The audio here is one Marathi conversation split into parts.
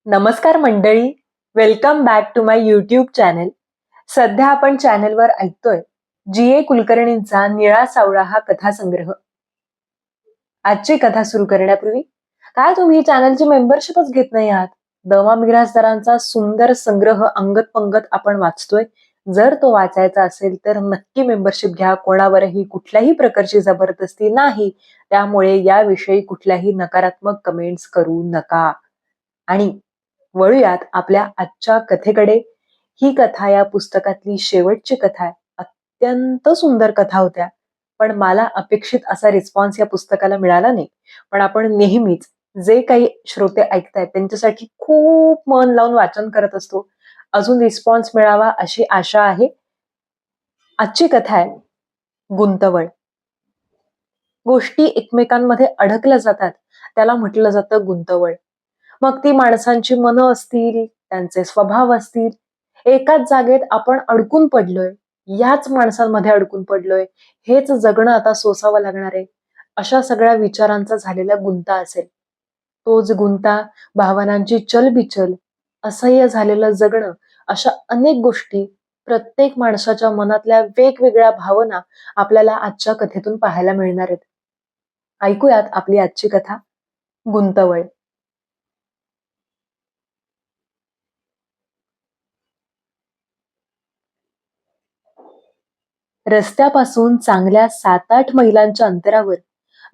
नमस्कार मंडळी, welcome back to my YouTube channel. सध्या आपण चॅनेलवर ऐकतोय जी.ए. कुलकर्णींचा निळा सावळा हा कथासंग्रह. आजची कथा सुरू करण्यापूर्वी काय तुम्ही चॅनलची मेंबरशिपच घेत नाही आहात? दमा मिरासदारांचा सुंदर संग्रह अंगत पंगत आपण वाचतोय. जर तो वाचायचा असेल तर नक्की मेंबरशिप घ्या. कोणावरही कुठल्याही प्रकारची जबरदस्ती नाही. त्यामुळे याविषयी कुठल्याही नकारात्मक कमेंट्स करू नका. आणि वळूयात आपल्या आजच्या कथेकडे. ही कथा या पुस्तकातली शेवटची कथा आहे. अत्यंत सुंदर कथा होत्या, पण मला अपेक्षित असा रिस्पॉन्स या पुस्तकाला मिळाला नाही. पण आपण नेहमीच जे काही श्रोते ऐकतायत त्यांच्यासाठी खूप मन लावून वाचन करत असतो. अजून रिस्पॉन्स मिळावा अशी आशा आहे. आजची कथा आहे गुंतवळ. गोष्टी एकमेकांमध्ये अडकल्या जातात, त्याला म्हटलं जातं गुंतवळ. मग ती माणसांची मनं असतील, त्यांचे स्वभाव असतील, एकाच जागेत आपण अडकून पडलोय, याच माणसांमध्ये अडकून पडलोय, हेच जगणं आता सोसावं लागणार आहे, अशा सगळ्या विचारांचा झालेला गुंता असेल. तोच गुंता, भावनांची चलबिचल, असह्य झालेलं जगणं, अशा अनेक गोष्टी, प्रत्येक माणसाच्या मनातल्या वेगवेगळ्या भावना आपल्याला आजच्या कथेतून पाहायला मिळणार आहेत. ऐकूयात आपली आजची कथा, गुंतवळ. रस्त्यापासून चांगल्या 7-8 मैलांच्या अंतरावर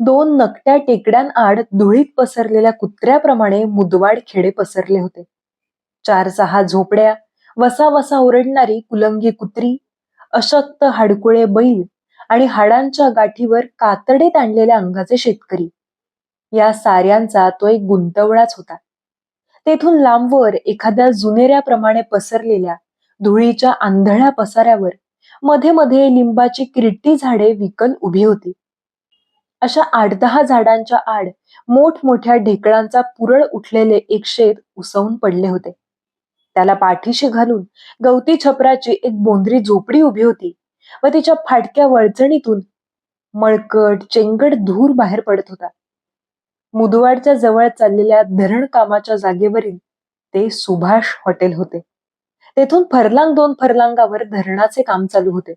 2 नकट्या टेकड्यांआड धुळीत पसरलेल्या कुत्र्याप्रमाणे मुदवाड खेडे पसरले होते. 4-6 झोपड्या, वसा वसा ओरडणारी कुलंगी कुत्री, अशक्त हाडकुळे बैल आणि हाडांच्या गाठीवर कातडे ताणलेल्या अंगाचे शेतकरी, या साऱ्यांचा तो एक गुंतवळाच होता. तेथून लांबवर एखाद्या जुनेऱ्याप्रमाणे पसरलेल्या धुळीच्या आंधळ्या पसाऱ्यावर मध्ये मध्ये लिंबाची किरटी झाडे विकल उभी होती. अशा 8-10 झाडांच्या आड मोठमोठ्या ढेकळांचा पुरळ उठलेले एक शेत उसवून पडले होते. त्याला पाठीशी घालून गवती छपराची एक बोंद्री झोपडी उभी होती व तिच्या फाटक्या वळचणीतून मळकट चेंगट धूर बाहेर पडत होता. मुदवाडच्या जवळ चाललेल्या धरण कामाच्या जागेवरील ते सुभाष हॉटेल होते. तेथून फरलांग 2 फरलांगावर धरणाचे काम चालू होते.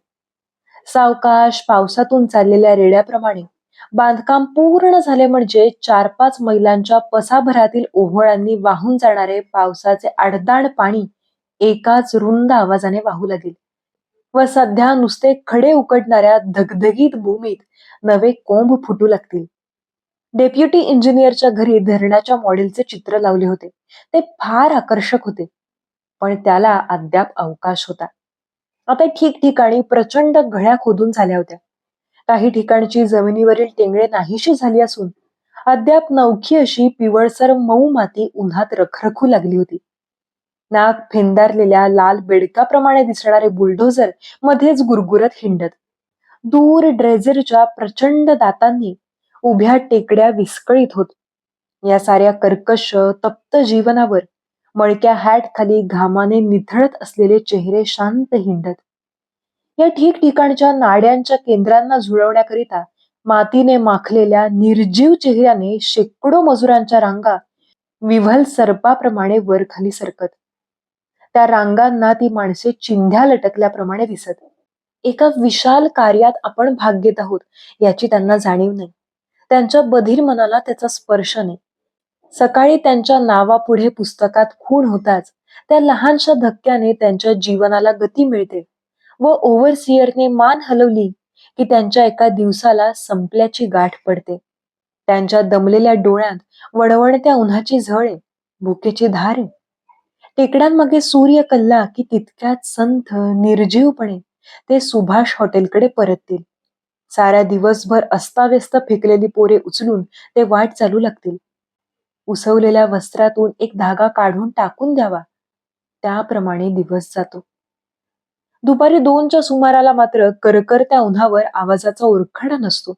सावकाश पावसातून चाललेल्या रेड्याप्रमाणे बांधकाम पूर्ण झाले म्हणजे 4-5 मैलांच्या पसाभरातील ओहोळांनी वाहून जाणारे पावसाचे अडदाड पाणी एकाच रुंद आवाजाने वाहू लागेल व सध्या नुसते खडे उकडणाऱ्या धगधगीत भूमीत नवे कोंब फुटू लागतील. डेप्युटी इंजिनियरच्या घरी धरणाच्या मॉडेलचे चित्र लावले होते. ते फार आकर्षक होते, पण त्याला अद्याप अवकाश होता. आता ठिकठिकाणी प्रचंड गळ्या खोदून झाल्या होत्या. काही ठिकाणची जमिनीवरील टेंगळे नाहीशी झाली असून अद्याप नवखी अशी पिवळसर मऊ माती उन्हात रखरखू लागली होती. नाक फेंदारलेल्या लाल बेडकाप्रमाणे दिसणारे बुलडोझर मध्येच गुरगुरत हिंडत. दूर ड्रेझरच्या प्रचंड दातांनी उभ्या टेकड्या विस्कळीत होत. या साऱ्या कर्कश तप्त जीवनावर मळक्या हॅट खाली घामाने निथळत असलेले चेहरे शांत हिंडत. या ठिकठिकाणच्या नाड्यांच्या केंद्रांना जुळवण्याकरिता मातीने माखलेल्या निर्जीव चेहऱ्याने शेकडो मजुरांच्या रांगा विव्हल सर्पाप्रमाणे वर खाली सरकत. त्या रांगांना ती माणसे चिंध्या लटकल्याप्रमाणे दिसत. एका विशाल कार्यात आपण भाग घेत आहोत याची त्यांना जाणीव नाही. त्यांच्या बधीर मनाला त्याचा स्पर्श नाही. सकाळी त्यांच्या नावापुढे पुस्तकात खूण होताच त्या लहानशा धक्क्याने त्यांच्या जीवनाला गती मिळते व ओव्हरसिअरने मान हलवली की त्यांच्या एका दिवसाला संपल्याची गाठ पडते. त्यांच्या दमलेल्या डोळ्यात वणवणत्या उन्हाची झळ आहे, भुकेची धार आहे. टेकड्यांमागे सूर्य कल्ला की तितक्यात संथ निर्जीवपणे ते सुभाष हॉटेलकडे परततील. साऱ्या दिवसभर अस्ताव्यस्त फेकलेली पोरे उचलून ते वाट चालू लागतील. उसवलेल्या वस्त्रातून एक धागा काढून टाकून द्यावा, त्याप्रमाणे दिवस जातो. दुपारी 2च्या सुमाराला मात्र करकरत्या उन्हावर आवाजाचा ओरखडा नसतो.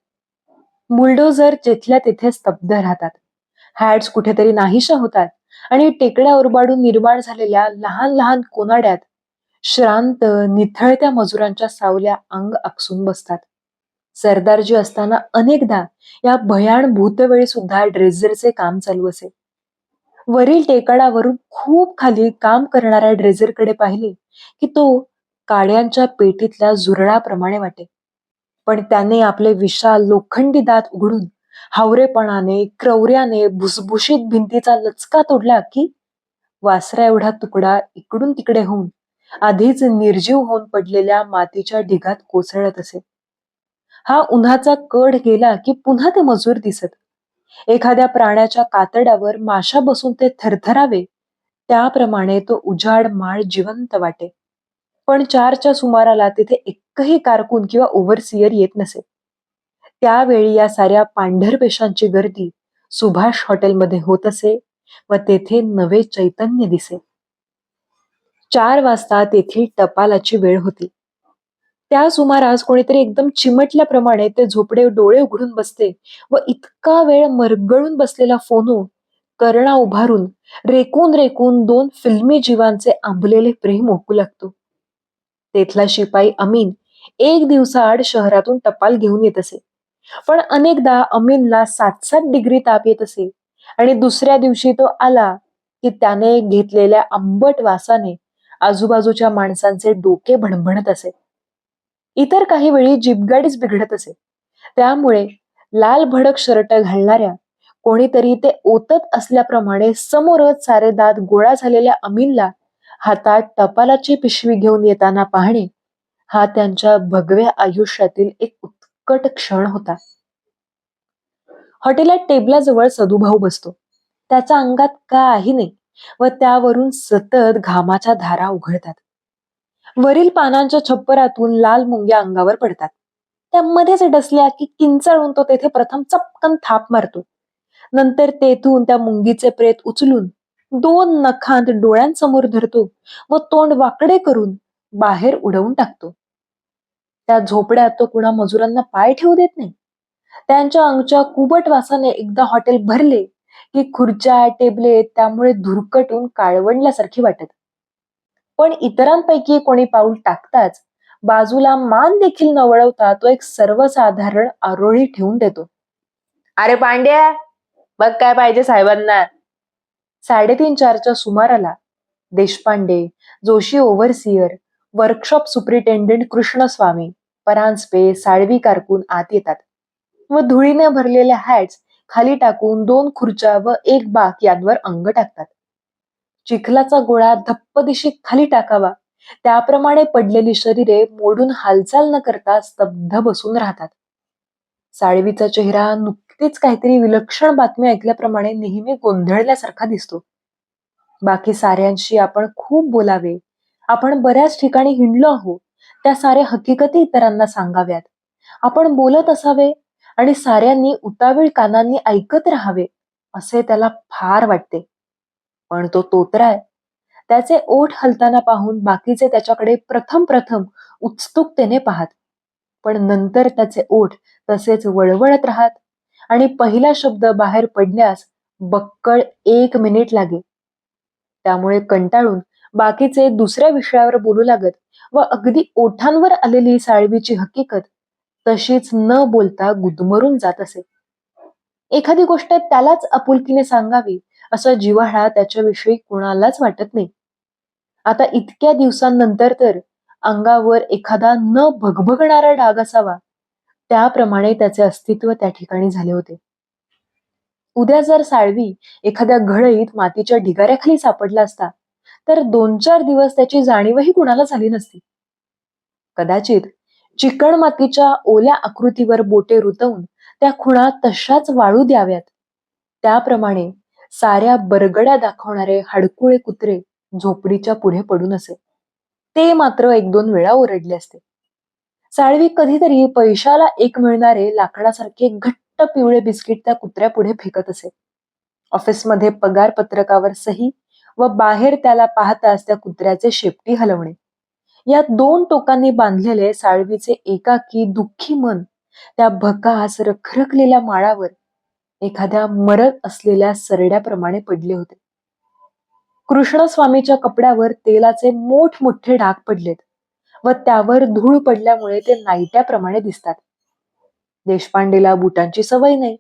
बुलडोझर जिथल्या तिथे स्तब्ध राहतात. हॅड्स कुठेतरी नाहीशा होतात आणि टेकड्या उरबाडून निर्माण झालेल्या लहान लहान कोनाड्यात श्रांत निथळत्या मजुरांच्या सावल्या अंग आकसून बसतात. सरदारजी असताना अनेकदा या भयाण भूतवेळी सुद्धा ड्रेझरचे काम चालू असे. वरील टेकडावरून खूप खाली काम करणाऱ्या ड्रेझरकडे पाहिले की तो काड्यांच्या पेटीतल्या झुरळाप्रमाणे वाटे. पण त्याने आपले विशाल लोखंडी दात उघडून हावरेपणाने क्रौर्याने भुसभुशीत भिंतीचा लचका तोडला की वासरा एवढा तुकडा इकडून तिकडे होऊन आधीच निर्जीव होऊन पडलेल्या मातीच्या ढिगात कोसळत असे. हा उन्हाचा कड गेला की पुन्हा ते मजूर दिसत. एखाद्या प्राण्याच्या कातड्यावर माशा बसून ते थरथरावे त्याप्रमाणे तो उजाड माळ जिवंत वाटे. पण 4च्या सुमाराला तिथे एकही कारकून किंवा ओव्हरसियर येत नसे. त्यावेळी या साऱ्या पांढरपेशांची गर्दी सुभाष हॉटेलमध्ये होत असे व तेथे नवे चैतन्य दिसे. 4 वाजता तेथील टपालाची वेळ होती. त्या सुमारास कोणीतरी एकदम चिमटल्याप्रमाणे ते झोपडे डोळे उघडून बसते व इतका वेळ मरगळून बसलेला फोनो कर्णा उभारून रेकून रेकून 2 फिल्मी जीवांचे आंबलेले प्रेम ओकू लागतो. तेथला शिपाई अमीन एक दिवसाआड शहरातून टपाल घेऊन येत असे. पण अनेकदा अमीनला 7-7 डिग्री ताप येत असे आणि दुसऱ्या दिवशी तो आला की त्याने घेतलेल्या आंबट वासाने आजूबाजूच्या माणसांचे डोके भणभणत असे. इतर काही वेळी जीपगाडीच बिघडत असे. त्यामुळे लाल भडक शर्ट घालणाऱ्या कोणीतरी ते ओतत असल्याप्रमाणे समोरच सारे दात गोळा झालेल्या अमीनला हातात टपालाची पिशवी घेऊन येताना पाहणे हा त्यांच्या भगव्या आयुष्यातील एक उत्कट क्षण होता. हॉटेलात टेबलाजवळ सदुभाऊ बसतो. त्याच्या अंगात काही नाही व त्यावरून सतत घामाच्या धारा उघळतात. वरील पानांच्या छप्परातून लाल मुंग्या अंगावर पडतात. त्या मध्येच डसल्या की किंचाळून तो तेथे प्रथम चपकन थाप मारतो. नंतर तेथून त्या मुंगीचे प्रेत उचलून 2 नखांत डोळ्यांसमोर धरतो व तोंड वाकडे करून बाहेर उडवून टाकतो. त्या झोपड्यात तो कुणा मजुरांना पाय ठेवू देत नाही. त्यांच्या अंगच्या कुबट वासाने एकदा हॉटेल भरले की खुर्च्या टेबले त्यामुळे धुरकटून काळवंडल्यासारखी वाटत. पण इतरांपैकी कोणी पाऊल टाकताच बाजूला मान देखील न वळवता तो एक सर्वसाधारण आरोळी ठेवून देतो. अरे पांड्या, बघ काय पाहिजे साहेबांना. 3:30-4च्या सुमाराला देशपांडे, जोशी ओव्हरसियर, वर्कशॉप सुपरिटेंडेंट कृष्णस्वामी, परांजपे, साळवी कारकून आत येतात व धुळीने भरलेल्या हॅट्स खाली टाकून 2 खुर्च्या व एक बाक यांवर अंग टाकतात. चिखलाचा गोळा धप्पदिशी खाली टाकावा त्याप्रमाणे पडलेली शरीरे मोडून हालचाल न करता स्तब्ध बसून राहतात. साळवीचा चेहरा नुकतीच काहीतरी विलक्षण बातमी ऐकल्याप्रमाणे नेहमी गोंधळल्यासारखा दिसतो. बाकी साऱ्यांशी आपण खूप बोलावे, आपण बऱ्याच ठिकाणी हिंडलो आहोत, त्या साऱ्या हकीकती इतरांना सांगाव्यात, आपण बोलत असावे आणि साऱ्यांनी उतावीळ कानांनी ऐकत राहावे असे त्याला फार वाटते. पण तो तोतराय. त्याचे ओठ हलताना पाहून बाकीचे त्याच्याकडे प्रथम प्रथम उत्सुकतेने पाहत. पण नंतर त्याचे ओठ तसेच वळवळत राहत आणि पहिला शब्द बाहेर पडण्यास बक्कळ 1 मिनिट लागे. त्यामुळे कंटाळून बाकीचे दुसऱ्या विषयावर बोलू लागत व अगदी ओठांवर आलेली साळवीची हकीकत तशीच न बोलता गुदमरून जात असे. एखादी गोष्ट त्यालाच आपुलकीने सांगावी असा जिव्हाळा त्याच्याविषयी कुणालाच वाटत नाही. आता इतक्या दिवसांनंतर तर अंगावर एखादा न भगभगणारा डाग असावा त्याप्रमाणे त्याचे अस्तित्व त्या ठिकाणी झाले होते. उद्या जर साळवी एखाद्या घळईत मातीच्या ढिगाऱ्याखाली सापडला असता तर 2-4 दिवस त्याची जाणीवही कुणाला झाली नसती. कदाचित चिकण मातीच्या ओल्या आकृतीवर बोटे रुतवून त्या खुणा तशाच वाळू द्याव्यात. त्याप्रमाणे साऱ्या बरगड्या दाखवणारे हाडकुळे कुत्रे झोपडीच्या पुढे पडून असे. ते मात्र 1-2 वेळा ओरडले असते. साळवी कधीतरी पैशाला एक मिळणारे लाकडासारखे घट्ट पिवळे बिस्किट त्या कुत्र्यापुढे फेकत असे. ऑफिसमध्ये पगार पत्रकावर सही व बाहेर त्याला पाहताच त्या कुत्र्याचे शेपटी हलवणे. या 2 टोकांनी बांधलेले साळवीचे एकाकी दुःखी मन त्या भकास रखरखलेल्या माळावर एखाद्या मरत असलेल्या सरड्याप्रमाणे पडले होते. कृष्णस्वामीच्या कपड्यावर तेलाचे मोठमोठे डाग पडलेत व त्यावर धूळ पडल्यामुळे ते नाईट्याप्रमाणे दिसतात. देशपांडेला बुटांची सवय नाही.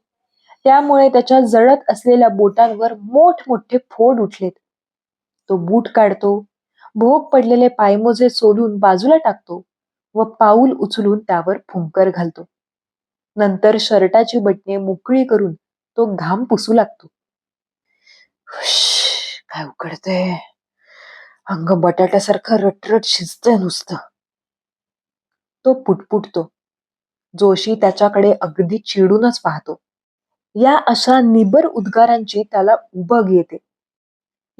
त्यामुळे त्याच्या जळत असलेल्या बोटांवर मोठमोठे फोड उठलेत. तो बूट काढतो, भोग पडलेले पायमोजे सोडून बाजूला टाकतो व पाऊल उचलून त्यावर फुंकर घालतो. नंतर शर्टाची बटणे मोकळी करून तो घाम पुसू लागतो. काय उकडतंय, अंग बटाट्यासारखं रटरट शिजतंय नुसतं. तो पुटपुटतो. जोशी त्याच्याकडे अगदी चिडूनच पाहतो. या अशा निबर उद्गारांची त्याला उबग येते.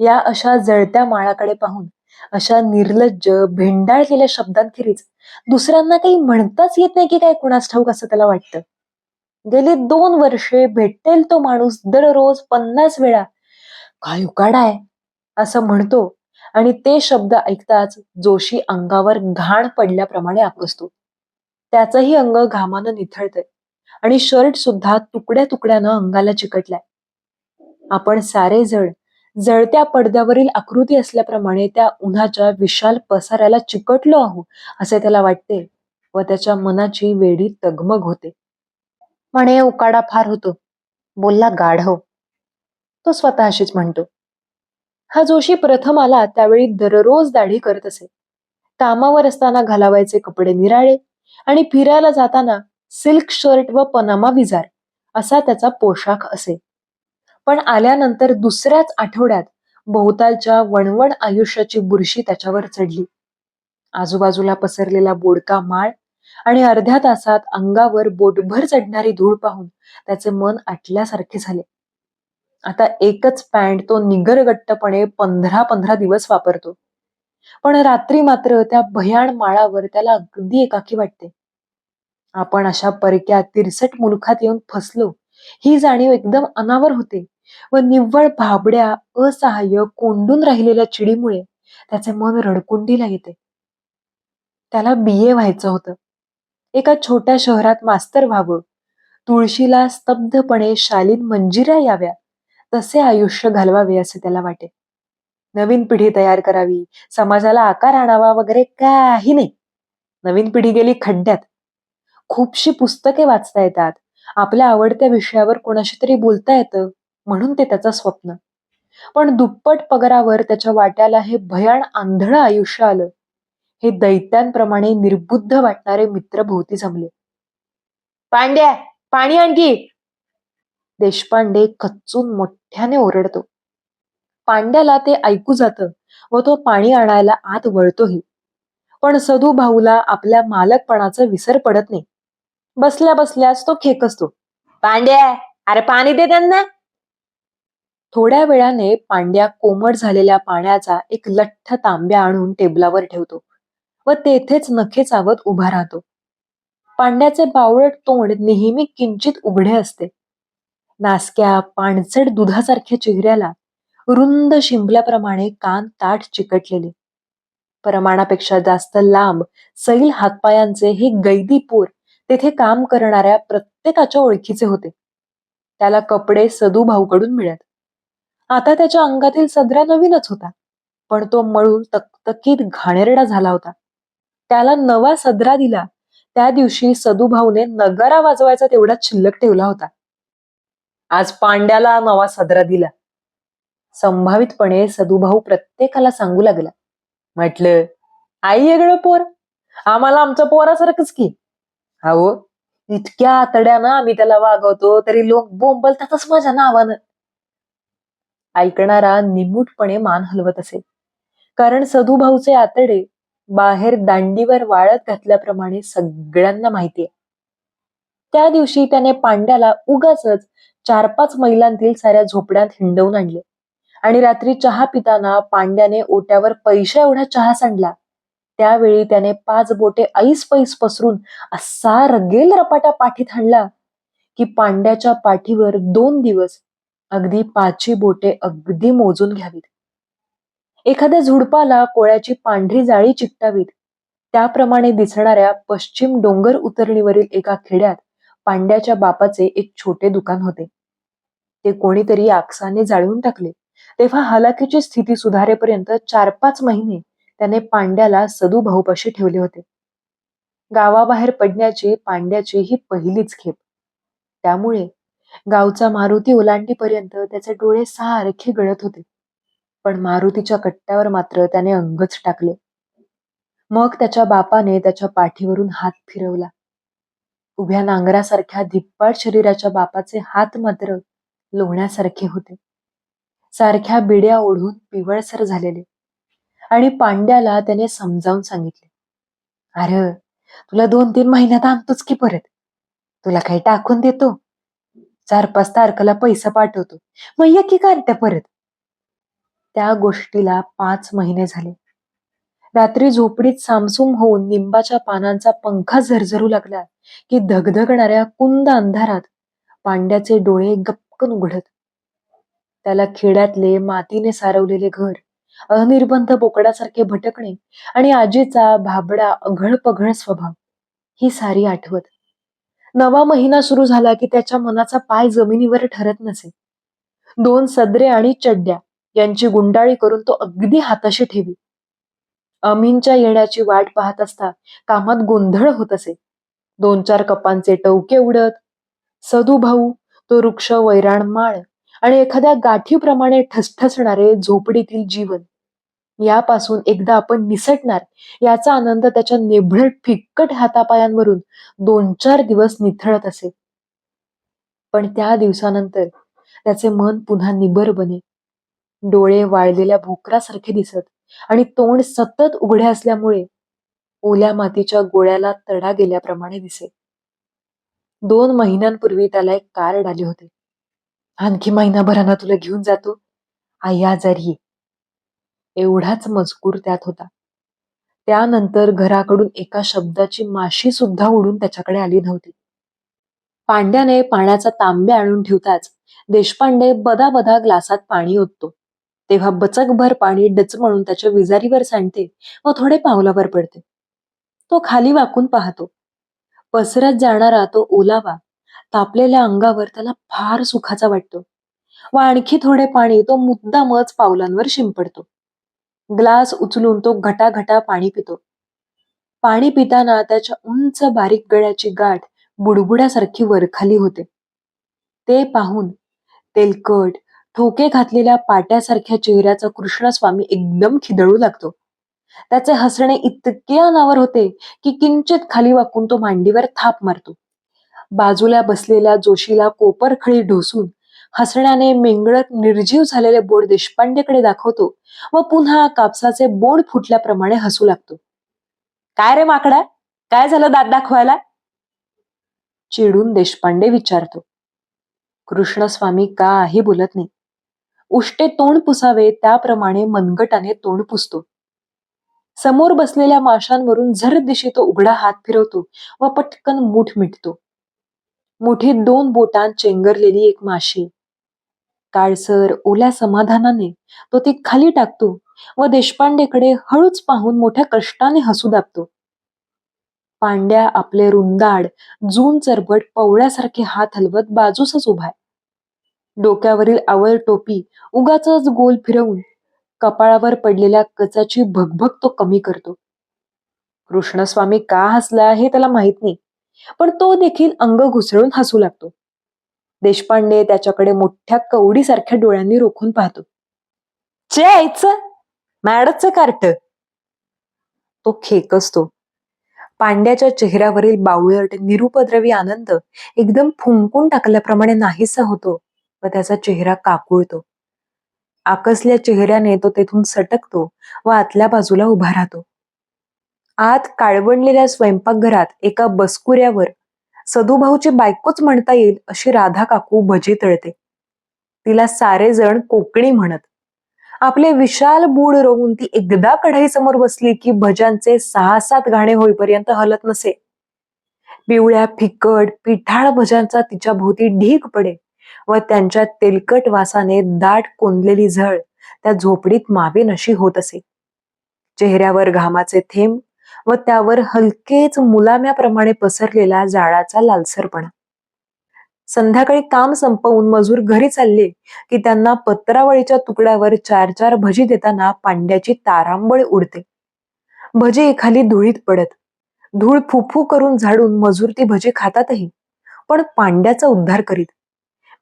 या अशा जळत्या माळाकडे पाहून अशा निर्लज्ज भेंडाळलेल्या शब्दांखेरीज दुसऱ्यांना काही म्हणताच येत नाही की काय कुणास ठाऊक असं त्याला वाटतं. गेली 2 वर्षे भेटेल तो माणूस दररोज 50 वेळा काय उकाडाय असं म्हणतो आणि ते शब्द ऐकताच जोशी अंगावर घाण पडल्याप्रमाणे आकसतो. त्याचंही अंग घामानं निथळतंय आणि शर्ट सुद्धा तुकड्या तुकड्यानं अंगाला चिकटलाय. आपण सारे जण जळत्या पडद्यावरील आकृती असल्याप्रमाणे त्या उन्हाच्या विशाल पसाऱ्याला चिकटलो आहो असे त्याला वाटते व त्याच्या मनाची वेडी तगमग होते. म्हणे उकाडा फार होतो, बोलला गाढव. तो स्वतःशीच म्हणतो. हा जोशी प्रथम आला त्यावेळी दररोज दाढी करत असे. कामावर असताना घालावायचे कपडे निराळे आणि फिरायला जाताना सिल्क शर्ट व पनामा विजार असा त्याचा पोशाख असे. पण आल्यानंतर दुसऱ्याच आठवड्यात भोवतालच्या वणवण आयुष्याची बुरशी त्याच्यावर चढली. आजूबाजूला पसरलेला बोडका माळ आणि अर्ध्या तासात अंगावर बोटभर चढणारी धूळ पाहून त्याचे मन आटल्यासारखे झाले. आता एकच पॅन्ट तो निगरगट्टपणे 15-15 दिवस वापरतो. पण रात्री मात्र त्या भयाण माळावर त्याला अगदी एकाकी वाटते. आपण अशा परक्या तिरसट मुलखात येऊन फसलो ही जाणीव एकदम अनावर होते व निव्वळ भाबड्या असहाय्य कोंडून राहिलेल्या चिडीमुळे त्याचे मन रडकुंडीला येते. त्याला BA व्हायचं होतं. एका छोट्या शहरात मास्तर व्हावं, तुळशीला स्तब्धपणे शालीन मंजिऱ्या याव्या तसे आयुष्य घालवावे असे त्याला वाटे. नवीन पिढी तयार करावी, समाजाला आकार आणावा वगैरे काही नाही. नवीन पिढी गेली खड्ड्यात. खूपशी पुस्तके वाचता येतात, आपल्या आवडत्या विषयावर कोणाशी तरी बोलता येतं म्हणून ते त्याचं स्वप्न. पण दुप्पट पगारावर त्याच्या वाट्याला हे भयाण आंधळ आयुष्य आलं. हे दैत्यांप्रमाणे निर्बुद्ध वाटणारे मित्र भोवती जमले. पांड्या, पाणी आणखी. देशपांडे खच्चून मोठ्याने ओरडतो. पांड्याला ते ऐकू जातं व तो पाणी आणायला आत वळतोही. पण सदू भाऊला आपल्या मालकपणाचा विसर पडत नाही. बसल्या बसल्याच तो खेकसतो. पांड्या, अरे पाणी दे त्यांना. थोड्या वेळाने पांड्या कोमट झालेल्या पाण्याचा एक लठ्ठ तांब्या आणून टेबलावर ठेवतो व तेथेच नखे चावत उभा राहतो. पांड्याचे बावळट तोंड नेहमी किंचित उघडे असते. नासक्या पाणचट दुधासारख्या चेहऱ्याला रुंद शिंपल्याप्रमाणे कान ताठ चिकटलेले. प्रमाणापेक्षा जास्त लांब सैल हातपायांचे हे गैदी पोर तेथे काम करणाऱ्या प्रत्येकाच्या ओळखीचे होते. त्याला कपडे सदू भाऊकडून मिळत. आता त्याच्या अंगातील सदरा नवीनच होता, पण तो मळून तकतकीत घाणेरडा झाला होता. त्याला नवा सदरा दिला त्या दिवशी सदू भाऊने नगारा वाजवायचा तेवढाच शिल्लक ठेवला होता. आज पांड्याला नवा सदरा दिला. संभावितपणे सदुभाऊ प्रत्येकाला सांगू लागला. म्हटलं, आई वेगळं पोर, आम्हाला आमच्या पोरासारखंच की. अहो, इतक्या आतड्यानं आम्ही त्याला वागवतो तरी लोक बोंबलतातच माझ्या नावानं. ऐकणारा निमूटपणे मान हलवत असे, कारण सदुभाऊचे आतडे बाहेर दांडीवर वाळत घातल्याप्रमाणे सगळ्यांना माहितीये. त्या दिवशी त्याने पांड्याला उगाचच 4-5 मैलांतील साऱ्या झोपड्यात हिंडवून आणले आणि रात्री चहा पिताना पांड्याने ओट्यावर पैशा एवढा चहा सांडला. त्यावेळी त्याने 5 बोटे ऐस पैस पसरून असा रगेल रपाटा पाठीत हाणला की पांड्याच्या पाठीवर 2 दिवस अगदी 5 बोटे अगदी मोजून घ्यावीत. एखाद्या झुडपाला कोळ्याची पांढरी जाळी चिकटावीत त्याप्रमाणे दिसणाऱ्या पश्चिम डोंगर उतरणीवरील एका खेड्यात पांड्याच्या बापाचे एक छोटे दुकान होते. ते कोणीतरी आकसाने जाळून टाकले तेव्हा हलाखीची स्थिती सुधारेपर्यंत 4-5 महिने त्याने पांड्याला सदू भाऊपाशी ठेवले होते. गावाबाहेर पडण्याची पांड्याची ही पहिलीच खेप. त्यामुळे गावचा मारुती ओलांडीपर्यंत त्याचे डोळे सारखे गळत होते. पण मारुतीच्या कट्ट्यावर मात्र त्याने अंगच टाकले. मग त्याच्या बापाने त्याच्या पाठीवरून हात फिरवला. उभ्या नांगरासारख्या धिप्पाड शरीराच्या बापाचे हात मात्र लोण्यासारखे होते, सारख्या बिड्या ओढून पिवळसर झालेले. आणि पांड्याला त्याने समजावून सांगितले, अरे तुला 2-3 महिन्यात आणतोच की परत. तुला काही टाकून देतो, 4-5 तारखेला पैसा पाठवतो, मग ये की कार्ट्या परत. त्या गोष्टीला 5 महिने झाले. रात्री झोपडीत सामसूम होऊन निंबाच्या पानांचा पंखा झरझरू लागला की धगधगणाऱ्या कुंद अंधारात पांड्याचे डोळे गपकन उघडत. त्याला खेड्यातले मातीने सारवलेले घर, अनिर्बंध बोकडासारखे भटकणे आणि आजीचा भाबडा अघळ-पघळ स्वभाव ही सारी आठवत. नवा महिना सुरू झाला की त्याच्या मनाचा पाय जमिनीवर ठरत नसे. 2 सदरे आणि चड्ड्या यांची गुंडाळी करून तो अगदी हाताशी ठेवी. अमीनच्या येण्याची वाट पाहत असता कामात गोंधळ होत असे. 2-4 कपांचे टवके उडत. सदू भाऊ, तो वृक्ष वैराण माळ आणि एखाद्या गाठीप्रमाणे ठसठसणारे झोपडीतील जीवन यापासून एकदा आपण निसटणार याचा आनंद त्याच्या निभळट फिक्कट हातापायांवरून 2-4 दिवस निथळत असे. पण त्या दिवसानंतर त्याचे मन पुन्हा निबर बने. डोळे वाळलेल्या भोकरासारखे दिसत आणि तोंड सतत उघडे असल्यामुळे ओल्या मातीच्या गोळ्याला तडा गेल्याप्रमाणे दिसे. 2 महिन्यांपूर्वी त्याला एक कार्ड आले होते. आणखी महिनाभरानं तुला घेऊन जातो, आई आजारी आहे. एवढाच मजकूर त्यात होता. त्यानंतर घराकडून एका शब्दाची माशी सुद्धा उडून त्याच्याकडे आली नव्हती. पांड्याने पाण्याचा तांब्या आणून ठेवताच देशपांडे बदा ग्लासात पाणी ओततो, तेव्हा बचकभर पाणी डचमळून त्याच्या विजारीवर सांडते व थोडे पावलावर पडते. तो खाली वाकून पाहतो. पसरत जाणारा तो ओलावा तापलेल्या अंगावर त्याला फार सुखाचा वाटतो व आणखी थोडे पाणी तो मुद्दामच पावलांवर शिंपडतो. ग्लास उचलून तो घटाघटा पाणी पितो. पाणी पिताना त्याच्या उंच बारीक गळ्याची गाठ बुडबुड्यासारखी वरखाली होते. ते पाहून तेलकट ठोके घातलेल्या पाट्यासारख्या चेहऱ्याचा कृष्णस्वामी एकदम खिदळू लागतो. त्याचे हसणे इतके अनावर होते की किंचित खाली वाकून तो मांडीवर थाप मारतो. बाजूला बसलेल्या जोशीला कोपरखळी ढोसून हसण्याने मेंगळत निर्जीव झालेले बोट देशपांडेकडे दाखवतो व पुन्हा कापसाचे बोंड फुटल्याप्रमाणे हसू लागतो. काय रे माकडा, काय झालं दात दाखवायला? चिडून देशपांडे विचारतो. कृष्णस्वामी काही बोलत नाही. उष्टे तोंड पुसावे त्याप्रमाणे मनगटाने तोंड पुसतो. समोर बसलेल्या माशांवरून झरदिशी तो उघडा हात फिरवतो व पटकन मूठ मिटतो. मुठीत 2 बोटांत चेंगरलेली एक माशी. काळसर ओल्या समाधानाने तो ती खाली टाकतो व देशपांडेकडे हळूच पाहून मोठ्या कष्टाने हसू दाबतो. पांड्या आपले रुंदाड जून चरबट पवळ्यासारखे हात हलवत बाजूसच उभाय. डोक्यावरील आवळ टोपी उगाचच गोल फिरवून कपाळावर पडलेल्या कचाची भगभग तो कमी करतो. कृष्णस्वामी का हसला हे त्याला माहित नाही, पण तो देखील अंग घुसळून हसू लागतो. देशपांडे त्याच्याकडे मोठ्या कवडीसारख्या डोळ्यांनी रोखून पाहतो. चे आईचं मॅडचं कार्ट, तो खेकसतो. पांड्याच्या चेहऱ्यावरील बावळट निरुपद्रवी आनंद एकदम फुंकून टाकल्याप्रमाणे नाहीसा होतो व त्याचा चेहरा काकुळतो. आकसल्या चेहऱ्याने तो तेथून सटकतो व आतल्या बाजूला उभा राहतो. आत काळवणलेल्या स्वयंपाकघरात एका बसकुऱ्यावर सदूभाऊची बायकोच म्हणता येईल अशी राधा काकू भजी तळते. तिला सारे जण कोकणी म्हणत. आपले विशाल बूड रोवून ती एकदा कढई समोर बसली की भज्यांचे 6-7 घाणे होईपर्यंत हलत नसे. पिवळ्या फिकट पिठाळ भज्यांचा तिच्या भोवती ढीग पडे व त्यांच्या तेलकट वासाने दाट कोंदलेली झळ त्या झोपडीत मावेनशी होत असे. चेहऱ्यावर घामाचे थेंब व त्यावर हलकेच मुलाम्याप्रमाणे पसरलेला जाळाचा लालसरपणा. संध्याकाळी काम संपवून मजूर घरी चालले की त्यांना पत्रावळीच्या तुकड्यावर 4-4 भजी देताना पांड्याची तारांबळ उडते. भजी खाली धुळीत पडत. धूळ फुफू करून झाडून मजूर ती भजी खातातही, पण पांड्याचा उद्धार करीत.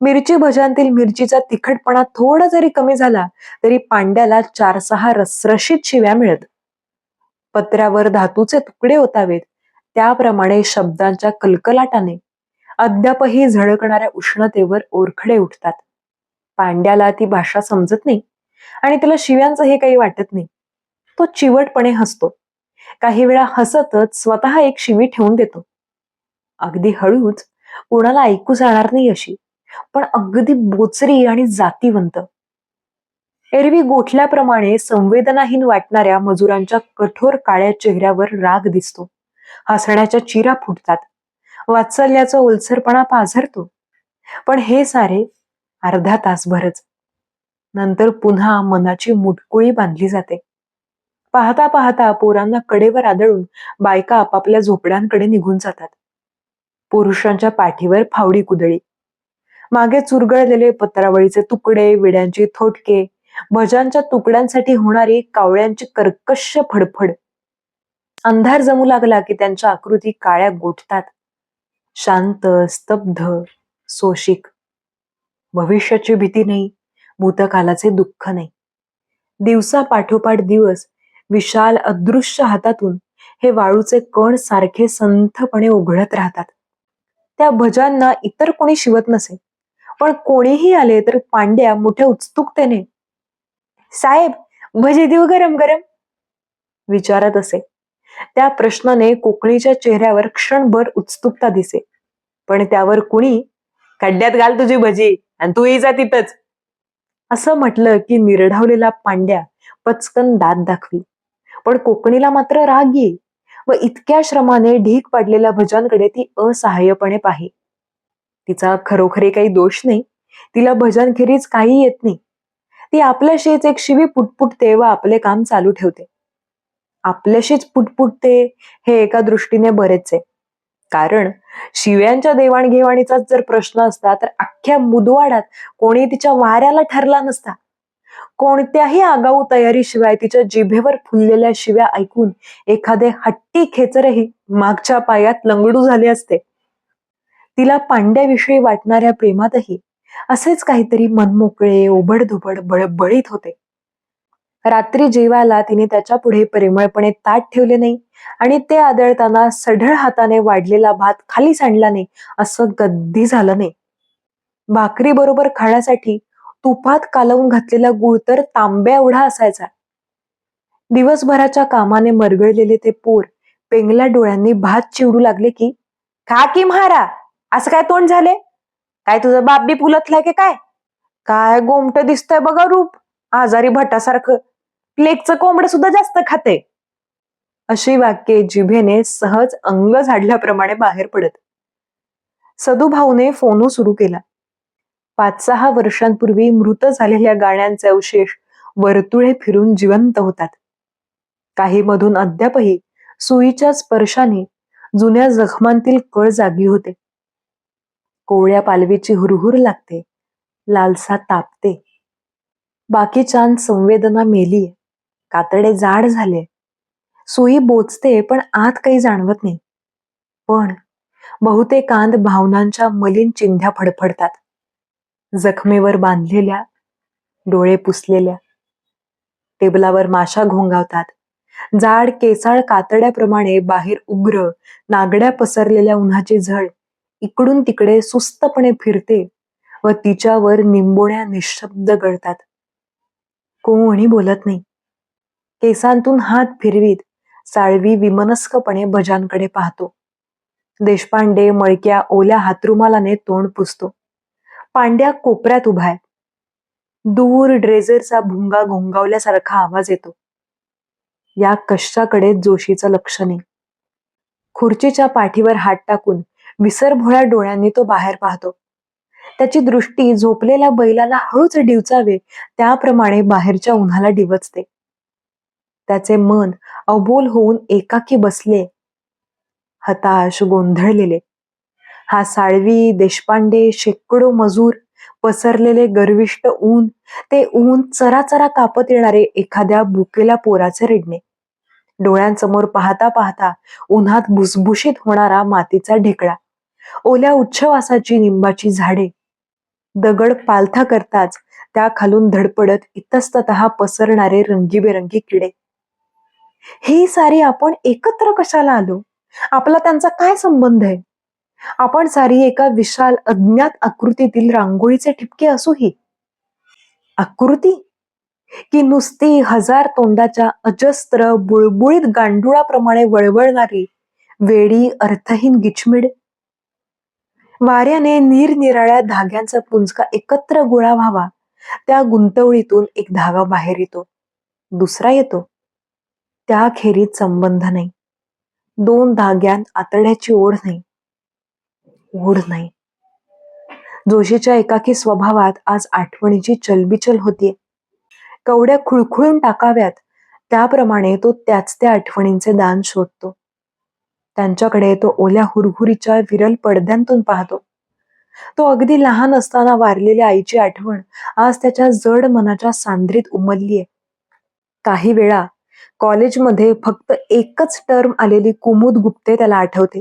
मिरची भज्यांतील मिरचीचा तिखटपणा थोडा जरी कमी झाला तरी पांड्याला 4-6 रसरशीत शिव्या मिळत. पत्र्यावर धातूचे तुकडे ओतावेत त्याप्रमाणे शब्दांच्या कलकलाटाने अद्यापही झळकणाऱ्या उष्णतेवर ओरखडे उठतात. पांड्याला ती भाषा समजत नाही आणि त्याला शिव्यांचं हे काही वाटत नाही. तो चिवटपणे हसतो. काही वेळा हसतच स्वतः एक शिवी ठेवून देतो. अगदी हळूच, कोणाला ऐकू जाणार नाही अशी, पण अगदी बोचरी आणि जातीवंत. एरवी गोठल्याप्रमाणे संवेदनाहीन वाटणाऱ्या मजुरांच्या कठोर काळ्या चेहऱ्यावर राग दिसतो. हसण्याच्या चिरा फुटतात. वात्सल्याचा ओलसरपणा पाझरतो. पण हे सारे अर्धा तासभरच. नंतर पुन्हा मनाची मुटकुळी बांधली जाते. पाहता पाहता पोरांना कडेवर आदळून बायका आपापल्या झोपड्यांकडे निघून जातात. पुरुषांच्या पाठीवर फावडी कुदळी. मागे चुरगळलेले पत्रावळीचे तुकडे, विड्यांची थोटके, भजांच्या तुकड्यांसाठी होणारी कावळ्यांची कर्कश फडफड. अंधार जमू लागला की त्यांच्या आकृती काळ्या गोठतात. शांत, स्तब्ध, सोशिक. भविष्याची भीती नाही, भूतकालाचे दुःख नाही. दिवसा पाठोपाठ दिवस विशाल अदृश्य हातातून हे वाळूचे कण सारखे संथपणे उघडत राहतात. त्या भजांना इतर कोणी शिवत नसे, पण कोणीही आले तर पांड्या मोठ्या उत्सुकतेने, साहेब, भजी देऊ गरम गरम, विचारत असे. त्या प्रश्नाने कोकणीच्या चेहऱ्यावर क्षणभर उत्सुकता दिसे, पण त्यावर कुणी खड्ड्यात घाल तुझी भजी आणि तूही जा तिथंच असं म्हटलं की निर्ढावलेला पांड्या पचकन दात दाखवी. पण कोकणीला मात्र राग येई व इतक्या श्रमाने ढीक पाडलेल्या भजांकडे ती असहाय्यपणे पाही. तिचा खरोखरी काही दोष नाही. तिला भजनखेरीज काही येत नाही. ती आपल्याशीच एक शिवी पुटपुटते व आपले काम चालू ठेवते. आपल्याशीच पुटपुटते हे एका दृष्टीने बरेच आहे. कारण शिव्यांच्या देवाणघेवाणीचाच जर प्रश्न असता तर अख्ख्या मुदवाडात कोणी तिच्या वाऱ्याला ठरला नसता. कोणत्याही आगाऊ तयारीशिवाय तिच्या जिभेवर फुललेल्या शिव्या ऐकून एखादे हट्टी खेचरही मागच्या पायात लंगडू झाले असते. तिला पांड्याविषयी वाटणाऱ्या प्रेमातही असेच काहीतरी मनमोकळे, ओबडधोबड बळबळीत होते. रात्री जेवायला तिने त्याच्या पुढे परिमळपणे ताट ठेवले नाही आणि ते आदळताना सढळ हाताने वाढलेला भात खाली सांडला नाही असं कधी झालं नाही. भाकरी बरोबर खाण्यासाठी तुपात कालवून घातलेला गुळ तर तांब्या एवढा असायचा. दिवसभराच्या कामाने मरगळलेले ते पोर पेंगल्या डोळ्यांनी भात चिवडू लागले की, खा की म्हारा, असं काय तोंड झाले, काय तुझं बाप बी फुलतलाय की काय, काय गोमट दिसतंय बघा रूप, आजारी भटासारखं, प्लेगचं कोंबड सुद्धा जास्त खाते. अशी वाक्ये जिभेने सहज अंग झाडल्याप्रमाणे बाहेर पडत. सदुभाऊने फोन सुरू केला. 5-6 वर्षांपूर्वी मृत झालेल्या गाण्यांचे अवशेष वर्तुळे फिरून जिवंत होतात. काही मधून अद्यापही सुईच्या स्पर्शाने जुन्या जखमांतील कळ जागी होते. कोवळ्या पालवीची हुरहुर लागते, लालसा तापते. बाकीच्या संवेदना मेलीये, कातडे जाड झाले, सुई बोचते पण आत काही जाणवत नाही. पण बहुतेकांत भावनांच्या मलिन चिंध्या फडफडतात. जखमेवर बांधलेल्या, डोळे पुसलेल्या. टेबलावर माशा घोंगावतात. जाड केसाळ कातड्याप्रमाणे बाहेर उग्र, नागड्या पसरलेल्या उन्हाची झळ इकडून तिकडे सुस्तपणे फिरते व तिच्यावर निंबोण्या निशब्द गळतात. कोणी बोलत नाही. केसांतून हात फिरवीत साळवी विमनस्कपणे भजांकडे पाहतो. देशपांडे मळक्या ओल्या हातरुमालाने तोंड पुसतो. पांड्या कोपऱ्यात उभाय. दूर ड्रेझरचा भुंगा घोंगावल्यासारखा आवाज येतो. या कशाकडे जोशीचं लक्ष नाही. खुर्चीच्या पाठीवर हात टाकून विसरभोळ्या डोळ्यांनी तो बाहेर पाहतो. त्याची दृष्टी झोपलेल्या बैलाला हळूच डिवचावे त्याप्रमाणे बाहेरच्या उन्हाला डिवचते. त्याचे मन अबोल होऊन एकाकी बसले, हताश, गोंधळलेले. हा साळवी, देशपांडे, शेकडो मजूर, पसरलेले गर्विष्ठ ऊन, ते ऊन चराचरा कापत येणारे एखाद्या भुकेल्या पोराचे रडणे. डोळ्यांसमोर पाहता पाहता उन्हात भुसभुशीत होणारा मातीचा ढेकळा, ओल्या उच्छवासाची निंबाची झाडे, दगड पालथा करताच त्या खालून धडपडत इतस्ततः पसरणारे रंगीबेरंगी किडे. ही सारी आपण एकत्र कशाला आलो? आपला त्यांचा काय संबंध आहे? आपण सारी एका विशाल अज्ञात आकृतीतील रांगोळीचे ठिपके असूही. आकृती की नुसती हजार तोंडाच्या अजस्त्र बुळबुळीत गांडुळाप्रमाणे वळवळणारी वेडी अर्थहीन गिचमिड. वाऱ्याने निरनिराळ्या धाग्यांचा पुंजका एकत्र गोळा व्हावा, त्या गुंतवळीतून एक धागा बाहेर येतो, दुसरा येतो. त्याखेरीज संबंध नाही. दोन धाग्यांत आतड्याची ओढ नाही. ओढ नाही. जोशीच्या एकाकी स्वभावात आज आठवणीची चलबिचल होतीये. कवड्या खुळखुळून टाकाव्यात त्याप्रमाणे तो त्याच त्या आठवणींचे दान शोधतो. त्यांच्याकडे तो ओल्या हुरहुरीच्या विरल पडद्यांतून पाहतो. तो अगदी लहान असताना वारलेल्या आईची आठवण आज त्याच्या जड मनाच्या सांद्रीत उमललीये. काही वेळा कॉलेजमध्ये फक्त एकच टर्म आलेली कुमुद गुप्ते त्याला आठवते.